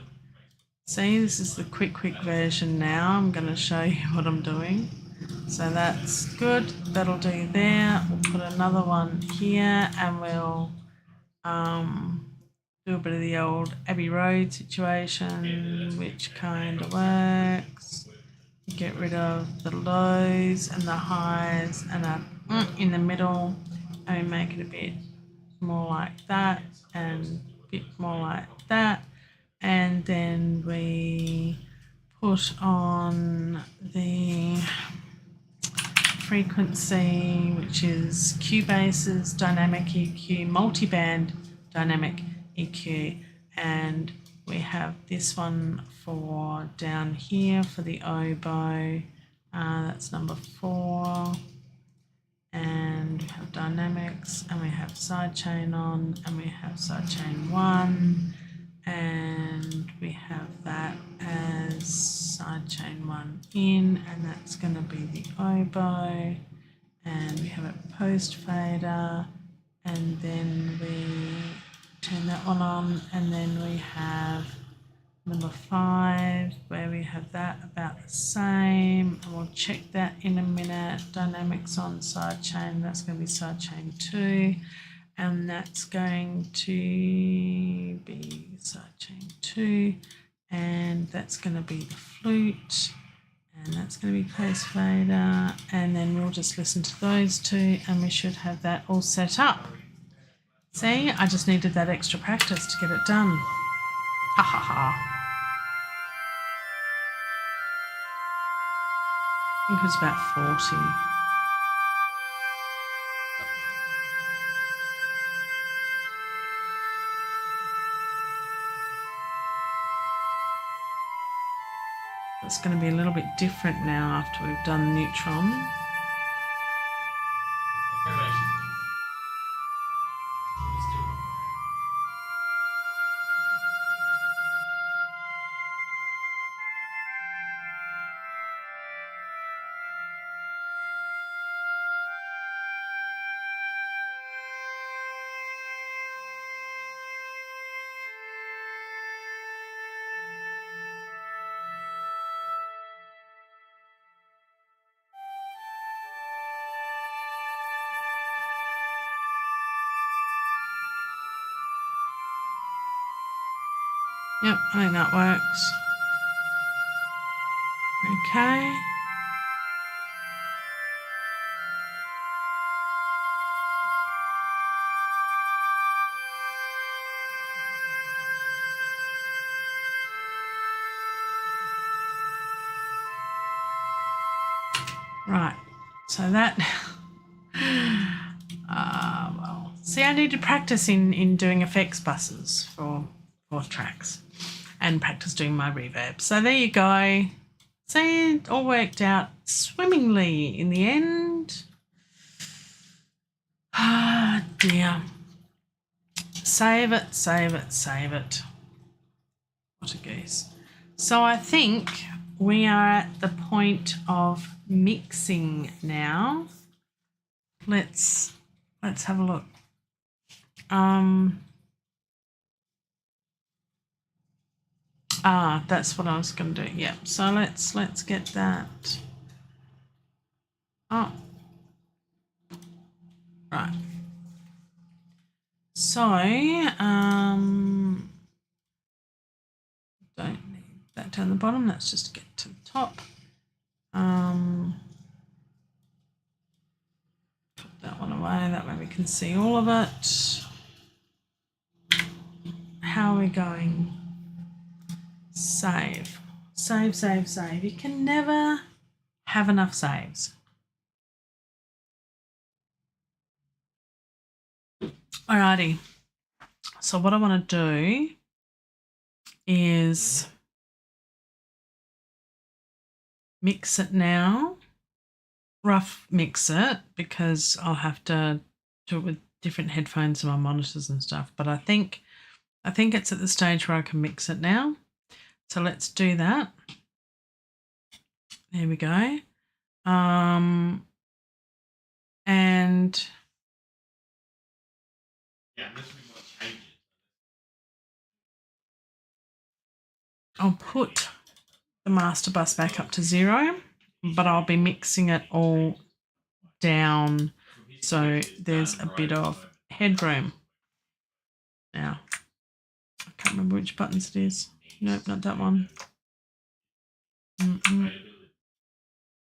See, this is the quick version now. I'm going to show you what I'm doing. So that's good. That'll do there. We'll put another one here and we'll do a bit of the old Abbey Road situation, which kind of works. Get rid of the lows and the highs and a in the middle, and we make it a bit more like that and a bit more like that, and then we put on the frequency, which is Cubase's dynamic EQ, multiband dynamic EQ, and we have this one for down here for the oboe. That's number 4. And we have dynamics, and we have sidechain on, and we have sidechain 1. and we have that as sidechain 1 in, and that's going to be the oboe, and we have it post fader, and then we turn that one on, and then we have number 5 where we have that about the same, and we'll check that in a minute. Dynamics on sidechain, that's going to be sidechain 2, and that's going to be sidechain 2, and that's going to be the flute, and that's going to be post fader, and then we'll just listen to those two, and we should have that all set up. See, I just needed that extra practice to get it done. Ha ha ha. I think it was about 40. It's going to be a little bit different now after we've done neutron. Yep, I think that works. Okay. Right, so that, well, see, I need to practice in doing effects buses for tracks and practice doing my reverb. So there you go. See, it all worked out swimmingly in the end. Ah, dear. Save it, save it, save it. What a goose. So I think we are at the point of mixing now. Let's have a look. That's what I was going to do. Yeah. So let's get that. Oh. Right. So, don't need that down the bottom. Let's just get to the top. Put that one away. That way we can see all of it. How are we going? Save. Save, save, save. You can never have enough saves. Alrighty. So what I want to do is mix it now. Rough mix it, because I'll have to do it with different headphones and my monitors and stuff. But I think it's at the stage where I can mix it now. So let's do that. There we go. And I'll put the master bus back up to 0, but I'll be mixing it all down so there's a bit of headroom. Now, I can't remember which buttons it is. Nope, not that one.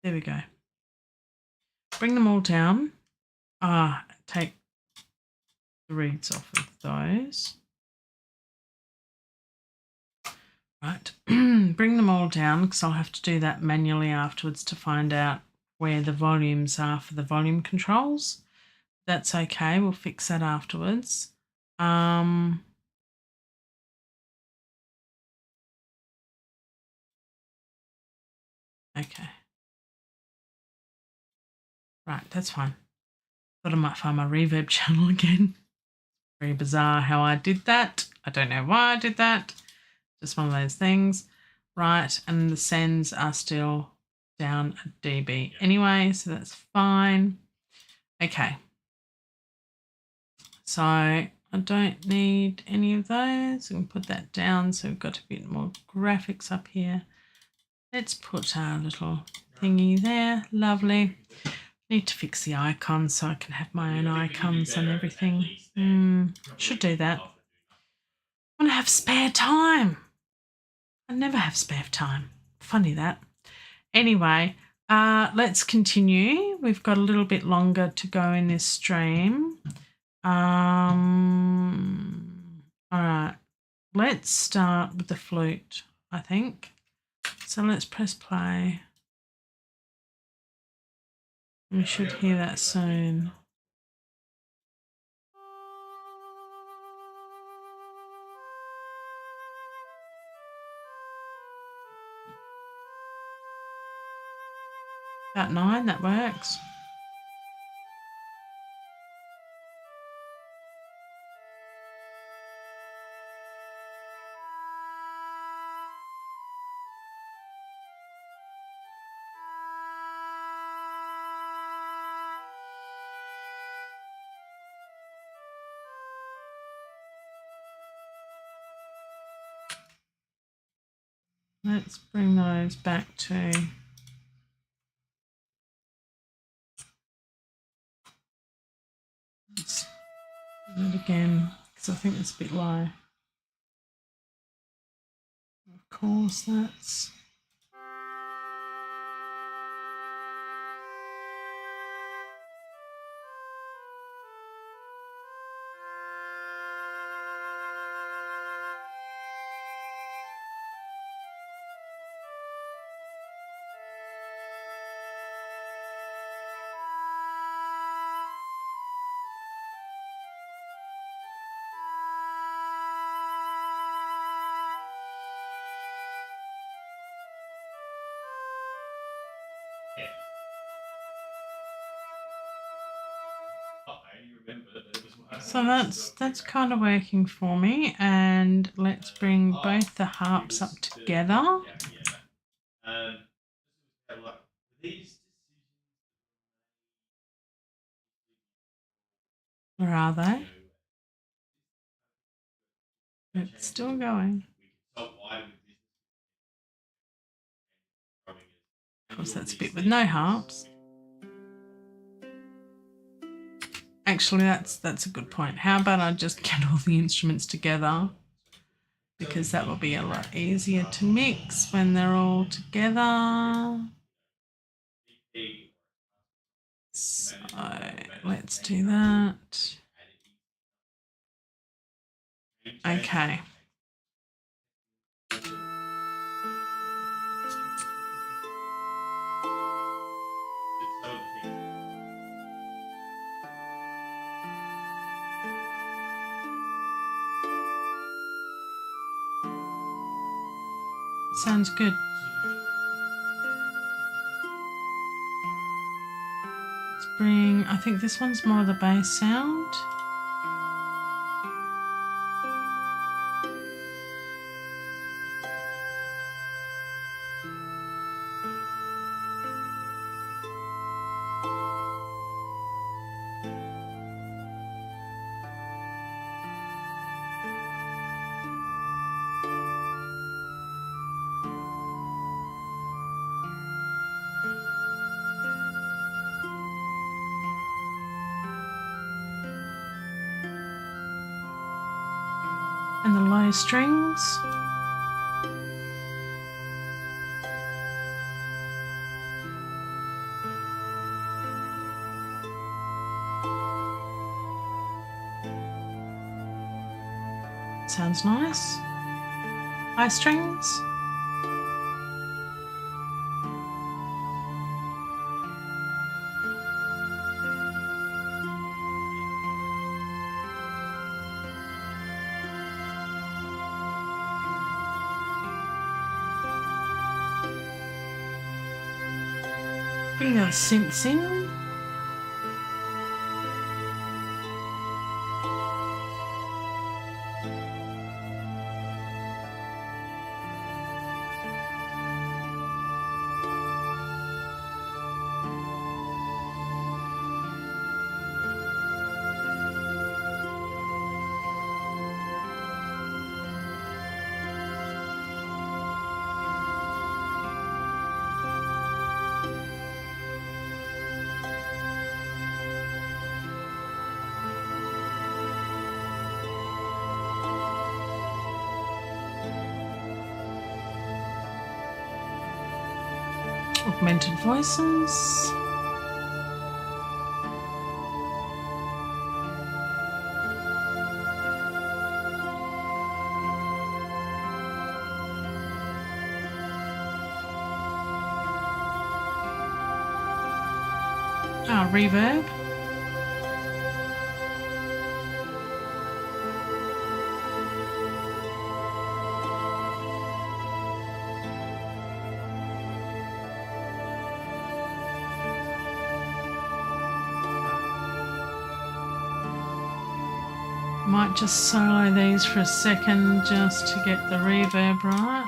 There we go. Bring them all down. Take the reeds off of those. Right, bring them all down, because I'll have to do that manually afterwards to find out where the volumes are for the volume controls. That's okay, we'll fix that afterwards. Okay. Right, that's fine. Thought I might find my reverb channel again. Very bizarre how I did that. I don't know why I did that. Just one of those things. Right, and the sends are still down a dB anyway, so that's fine. Okay. So I don't need any of those. We can put that down so we've got a bit more graphics up here. Let's put our little thingy there. Lovely. Need to fix the icons so I can have my own icons and everything. Should do that. I want to have spare time. I never have spare time. Funny that. Anyway, let's continue. We've got a little bit longer to go in this stream. All right. Let's start with the flute, I think. So let's press play. We should hear that soon. About 9, that works. Let's bring those back to let's do it again because I think it's a bit low. Of course, that's so that's kind of working for me. And let's bring both the harps up together. Where are they? It's still going. Of course, that's a bit with no harps. Actually, that's a good point. How about I just get all the instruments together? Because that will be a lot easier to mix when they're all together. So let's do that. Okay. Sounds good. Let's bring, I think this one's more of the bass sound. And the low strings. Sounds nice. High strings. Bring those synths in. Augmented voices. Reverb. Might just solo these for a second just to get the reverb right.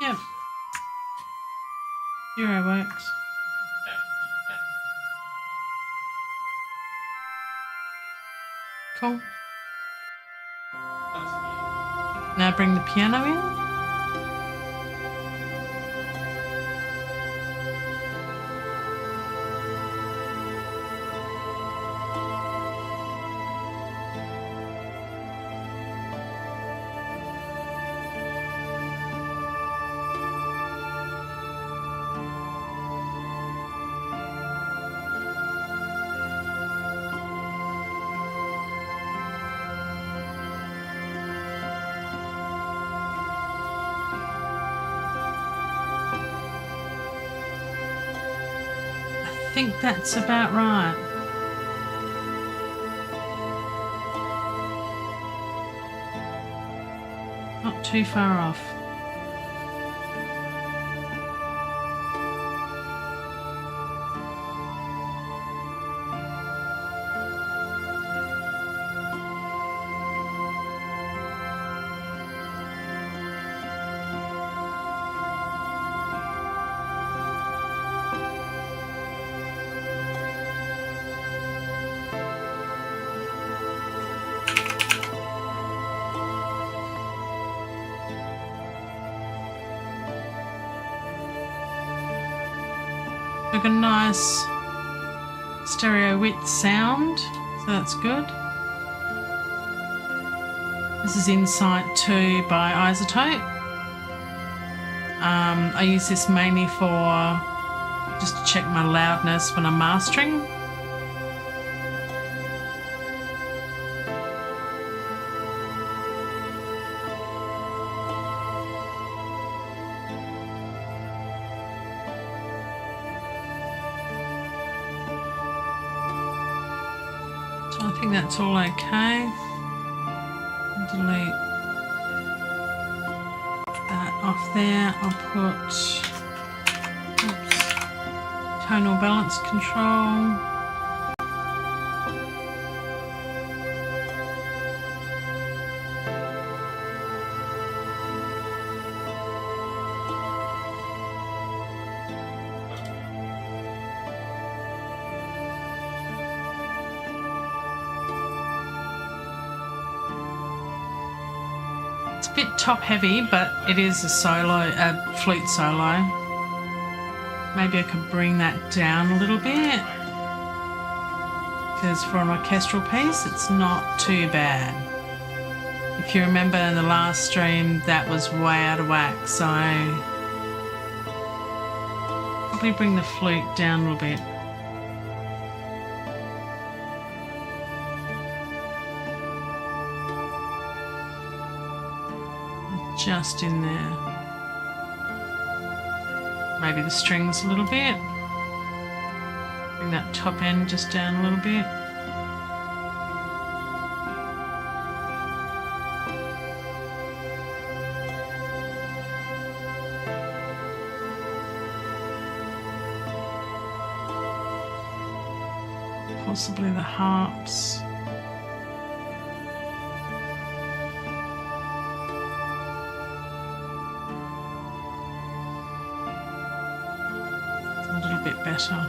Yep. Zero works. Cool. Now bring the piano in. I think that's about right. Not too far off. Got a nice stereo width sound, so that's good. This is Insight 2 by Isotope. I use this mainly for just to check my loudness when I'm mastering. I think that's all okay. Delete that off there. I'll put tonal balance control. It's a bit top heavy, but it is a flute solo. Maybe I could bring that down a little bit, because for an orchestral piece it's not too bad. If you remember in the last stream, that was way out of whack, so probably bring the flute down a little bit. Just in there. Maybe the strings a little bit. Bring that top end just down a little bit. Possibly the harps. Better.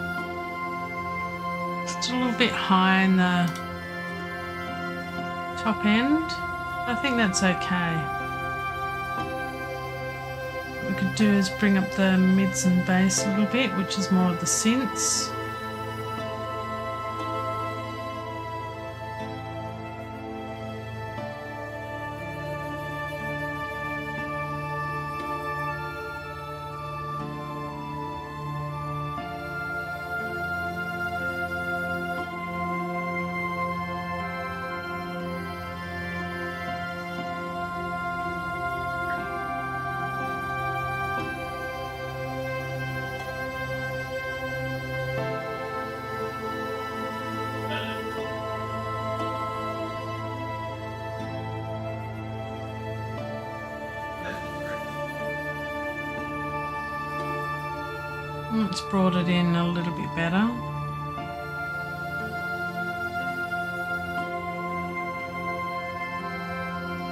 Just Still a little bit high in the top end. I think that's okay. What we could do is bring up the mids and bass a little bit, which is more of the synths. Let's brought it in a little bit better.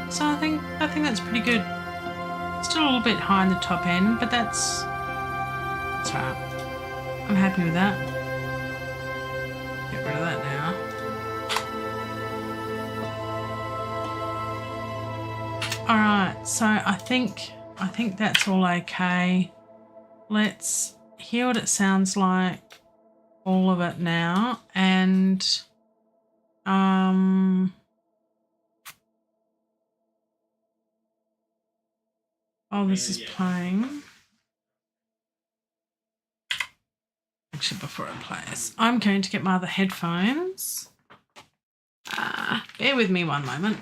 So I think that's pretty good. Still a little bit high in the top end, but that's right. I'm happy with that. Get rid of that now. All right, so I think that's all okay. Let's hear what it sounds like, all of it now, and while this is playing, actually before it plays, I'm going to get my other headphones. Bear with me one moment.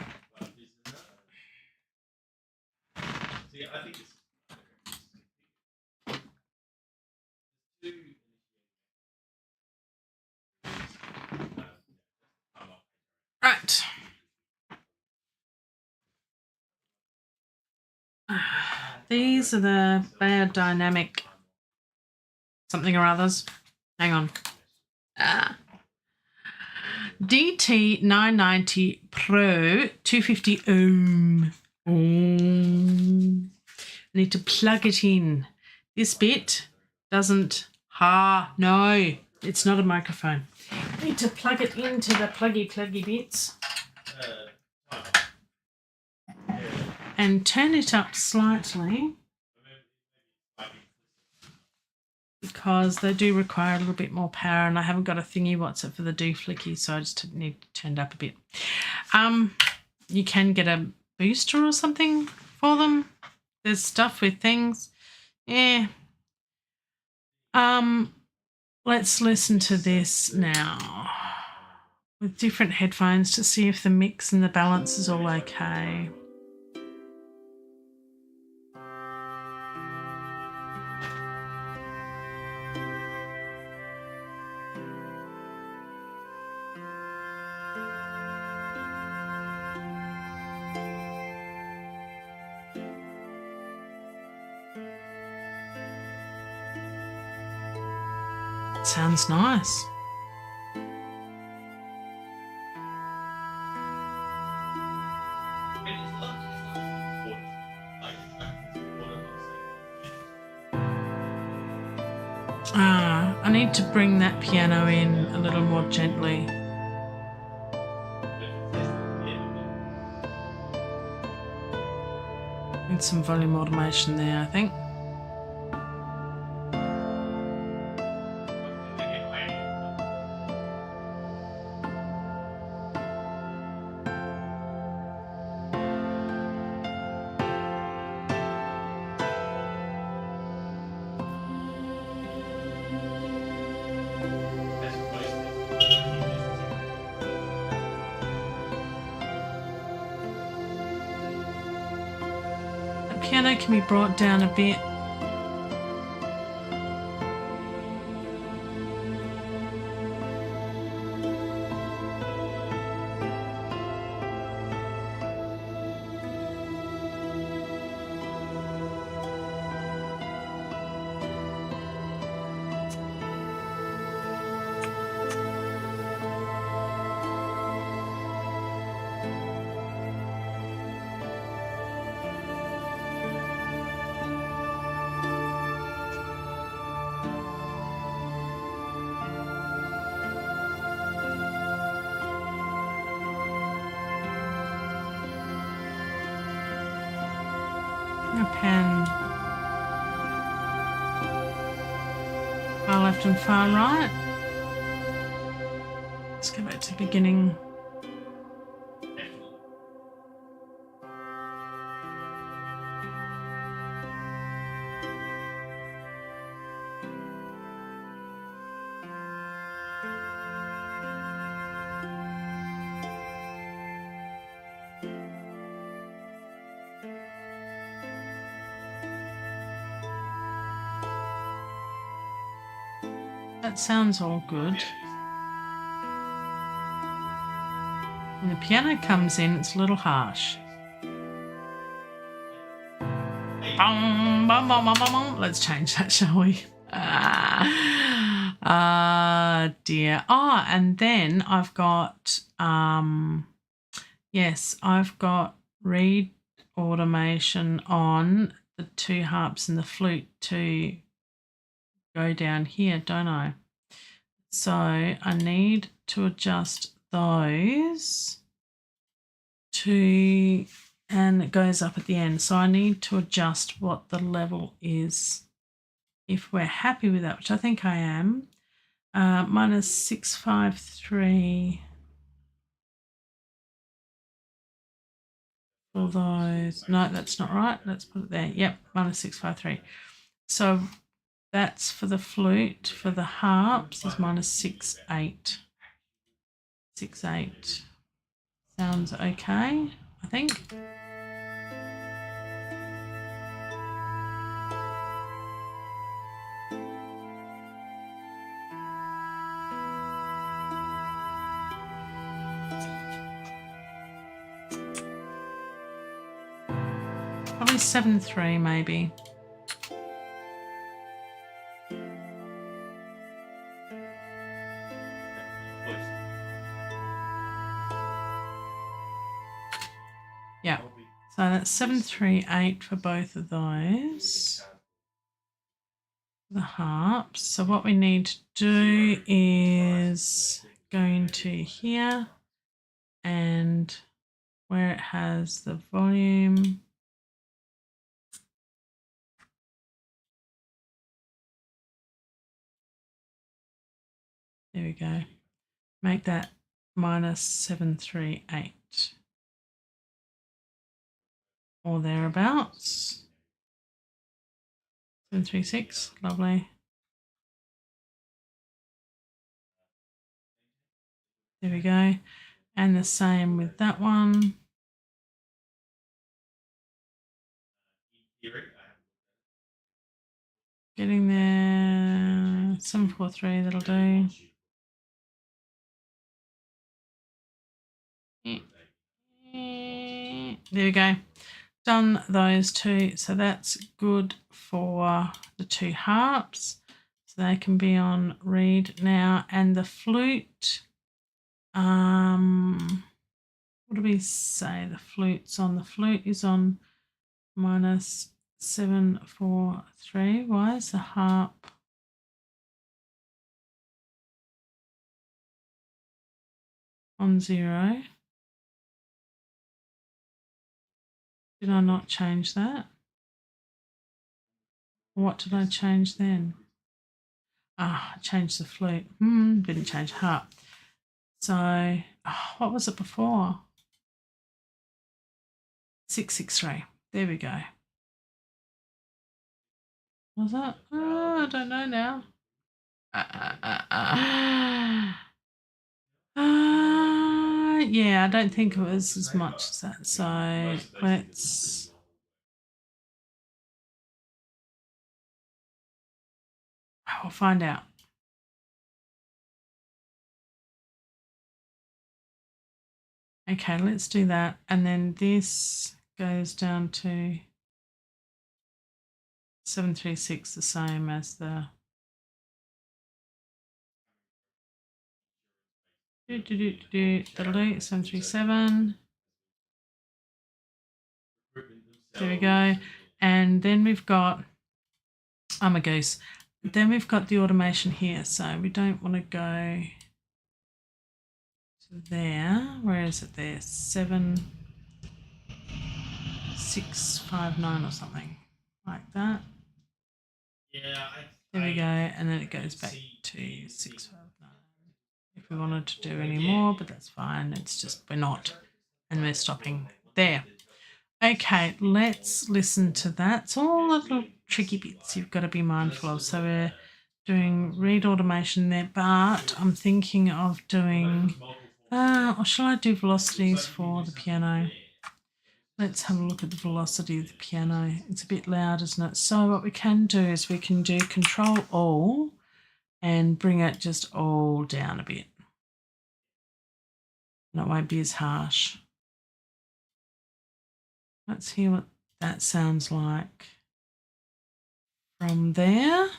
Right. These are the biodynamic something or others. Hang on. DT990 Pro 250 ohm. I need to plug it in. This bit doesn't. No, it's not a microphone. I need to plug it into the pluggy bits. And turn it up slightly because they do require a little bit more power, and I haven't got a thingy what's it for the do-flicky, so I just need to turn it up a bit. You can get a booster or something for them. There's stuff with things. Yeah. Let's listen to this now with different headphones to see if the mix and the balance is all okay. Sounds nice. I need to bring that piano in a little more gently. Need some volume automation there, I think. Piano can be brought down a bit. Far left and far right. Let's go back to the beginning. That sounds all good. When the piano comes in, it's a little harsh. Bum, bum, bum, bum, bum, bum. Let's change that, shall we? Dear. Oh, and then I've got, yes, I've got read automation on the two harps and the flute to go down here, don't I? So I need to adjust those to, and it goes up at the end. So I need to adjust what the level is. If we're happy with that, which I think I am, minus 653 for those. No, that's not right. Let's put it there. Yep, minus 653. So that's for the flute. For the harps is minus 68. 68. Sounds okay, I think. Probably 7.3 maybe. Yeah, so that's 738 for both of those. The harps. So what we need to do is go into here and where it has the volume. There we go. Make that minus 738 or thereabouts. 736, lovely. There we go. And the same with that one. Getting there. 743, that'll do. There we go. Done those two. So that's good for the two harps. So they can be on read now. And the flute, what do we say? The flute's on. The flute is on minus 743. Why is the harp on 0? Did I not change that? What did I change then? I changed the flute. Didn't change harp. So, what was it before? 663. There we go. Was that? Oh, I don't know now. Yeah, I don't think it was as much as that. So let's. We'll find out. Okay, let's do that. And then this goes down to 736, the same as the. That'll do. 737. There we go. And then we've got. I'm a goose. Then we've got the automation here. So we don't want to go to there. Where is it there? 7659 or something like that. There we go, and then it goes back to 659. If we wanted to do any more, but that's fine. It's just we're not, and we're stopping there. Okay, let's listen to that. It's all little tricky bits you've got to be mindful of. So we're doing read automation there, but I'm thinking of doing, or shall I do velocities for the piano? Let's have a look at the velocity of the piano. It's a bit loud, isn't it? So what we can do is we can do Control All and bring it just all down a bit. And it won't be as harsh. Let's hear what that sounds like from there.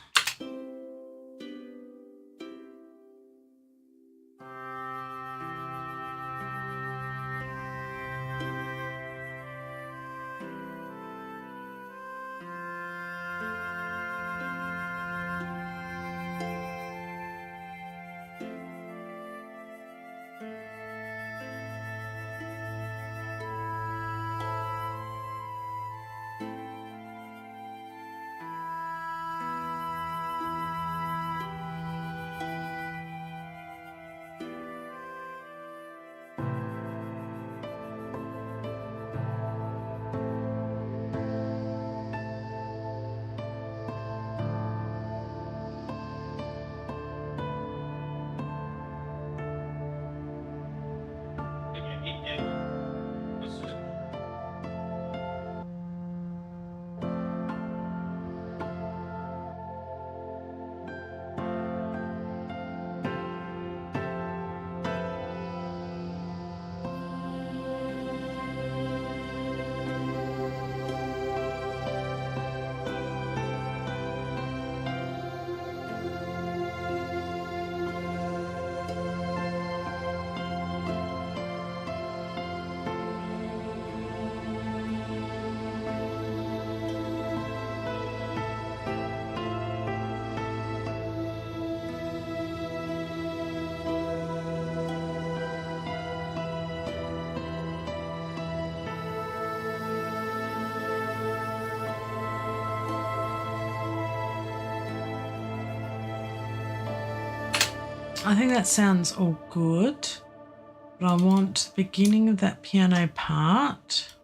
I think that sounds all good, but I want the beginning of that piano part.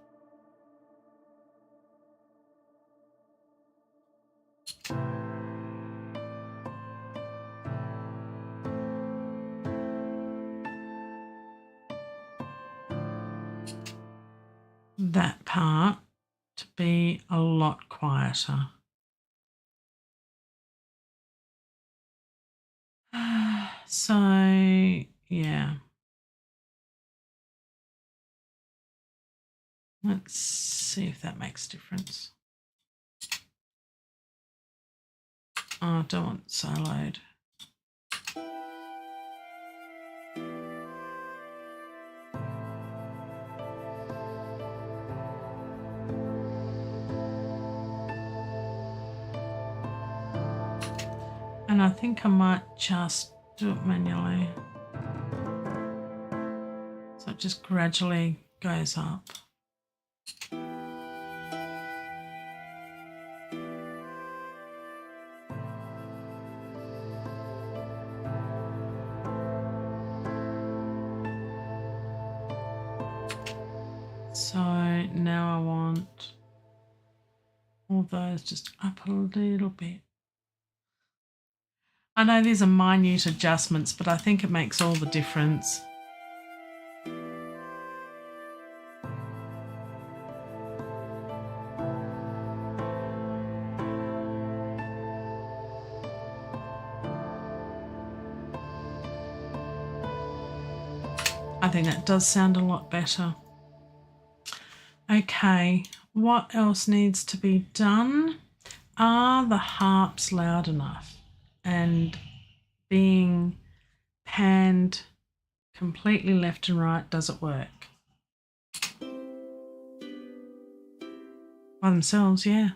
That part to be a lot quieter. So, yeah. Let's see if that makes a difference. Oh, I don't want soloed. And I think I might just do it manually. So it just gradually goes up. So now I want all those just up a little bit. I know these are minute adjustments, but I think it makes all the difference. I think that does sound a lot better. Okay, what else needs to be done? Are the harps loud enough? And being panned completely left and right, does it work? By themselves, yeah.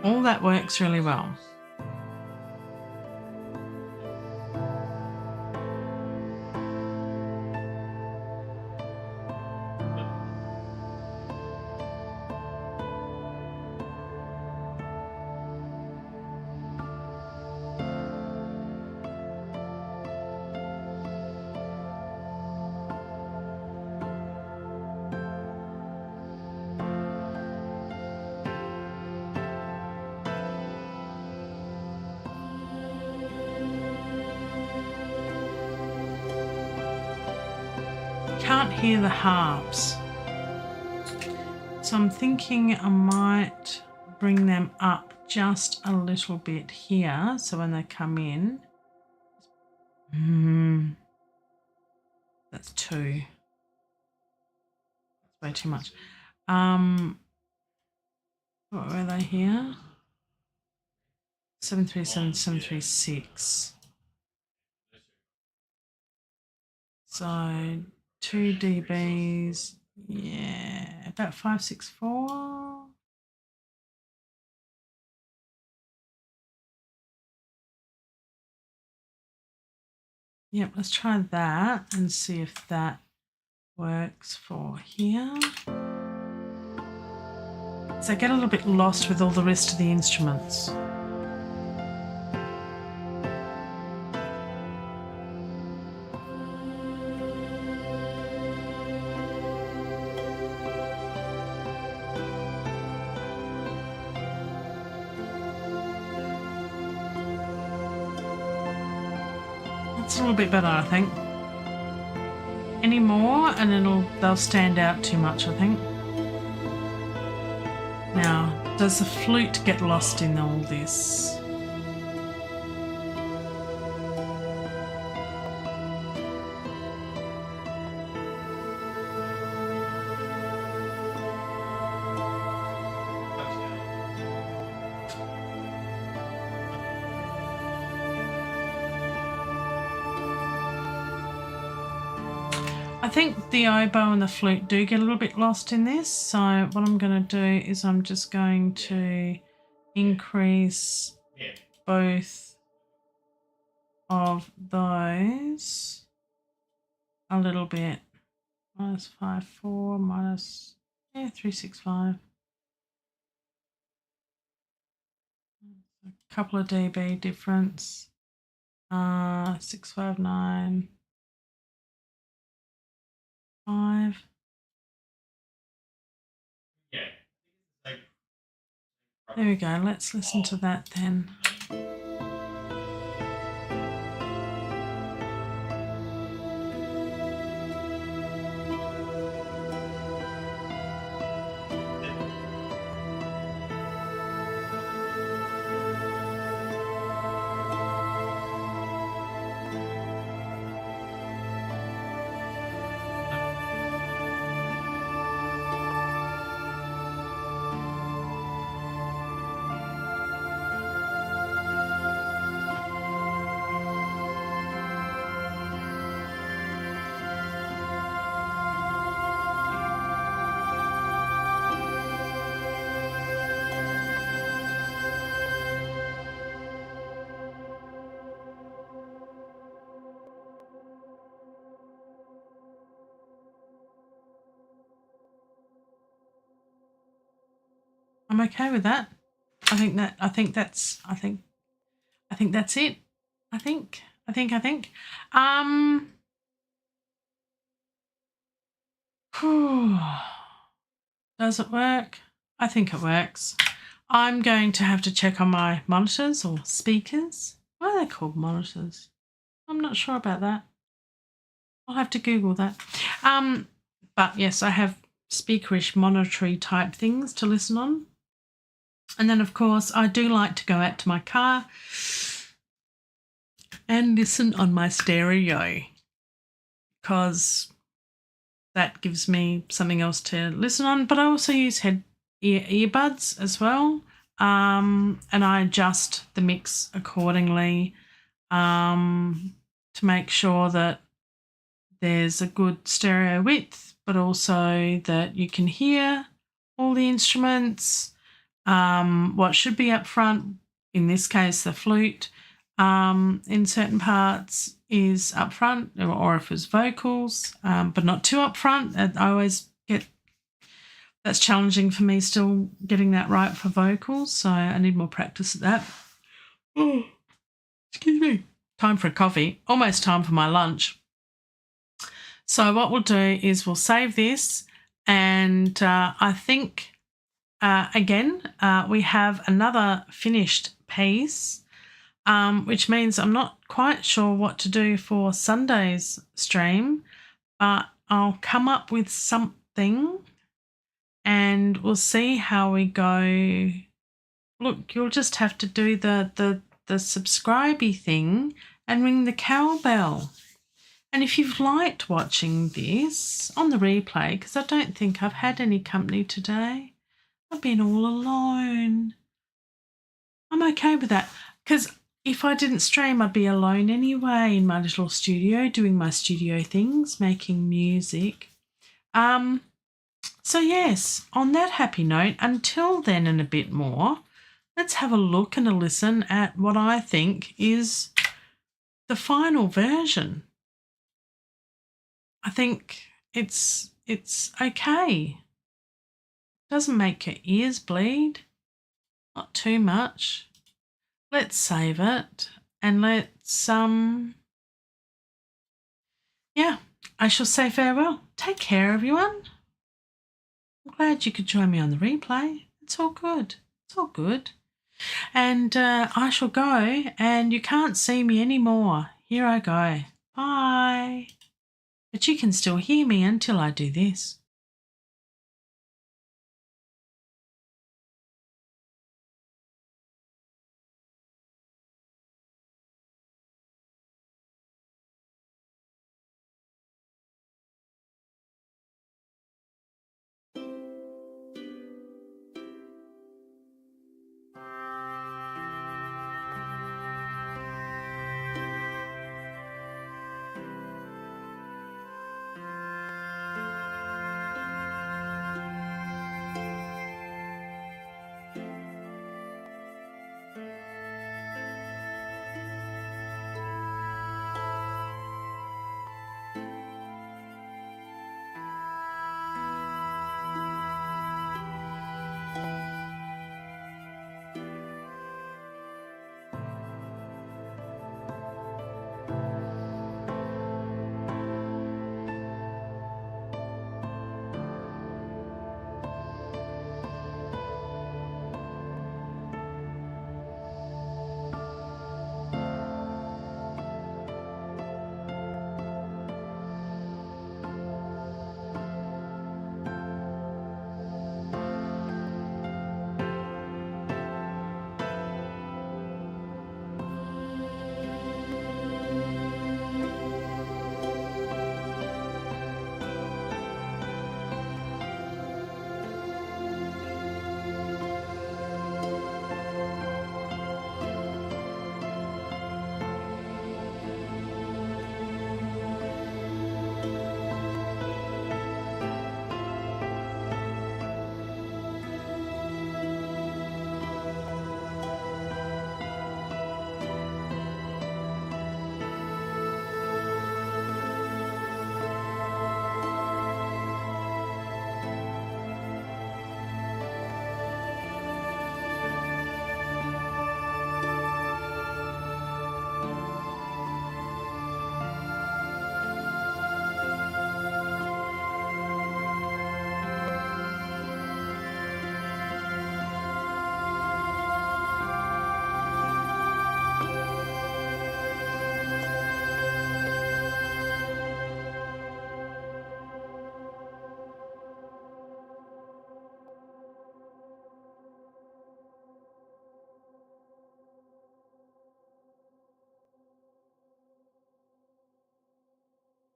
All that works really well. Can't hear the harps, so I'm thinking I might bring them up just a little bit here, so when they come in, that's 2. That's way too much. What were they here? 737, 736. So 2 dBs, yeah, about 564. Yep, let's try that and see if that works for here. So I get a little bit lost with all the rest of the instruments. That's a little bit better, I think. Any more and they'll stand out too much, I think. Now, does the flute get lost in all this? I think the oboe and the flute do get a little bit lost in this. So what I'm going to do is I'm just going to increase both of those a little bit. -5.4 minus 365. A couple of dB difference. 659. 5. There we go. Let's listen to that then. I'm okay with that. I think that's it. I think. Does it work? I think it works. I'm going to have to check on my monitors or speakers. Why are they called monitors? I'm not sure about that. I'll have to Google that. But yes, I have speakerish monitory type things to listen on. And then, of course, I do like to go out to my car and listen on my stereo because that gives me something else to listen on. But I also use earbuds as well, and I adjust the mix accordingly to make sure that there's a good stereo width, but also that you can hear all the instruments. what should be up front, in this case the flute, in certain parts is up front, or if it's vocals, but not too up front. I always get, that's challenging for me still getting that right for vocals, so I need more practice at that. Oh, excuse me. Time for a coffee. Almost time for my lunch. So what we'll do is we'll save this, and I think, again, we have another finished piece, which means I'm not quite sure what to do for Sunday's stream, but I'll come up with something and we'll see how we go. Look, you'll just have to do the subscribey thing and ring the cowbell. And if you've liked watching this on the replay, because I don't think I've had any company today, I've been all alone. I'm okay with that, because if I didn't stream, I'd be alone anyway in my little studio doing my studio things, making music. So yes, on that happy note, until then and a bit more, let's have a look and a listen at what I think is the final version. I think it's okay. Doesn't make your ears bleed. Not too much. Let's save it and let's yeah, I shall say farewell. Take care, everyone. I'm glad you could join me on the replay. It's all good. It's all good. And I shall go, and you can't see me anymore. Here I go. Bye. But you can still hear me until I do this.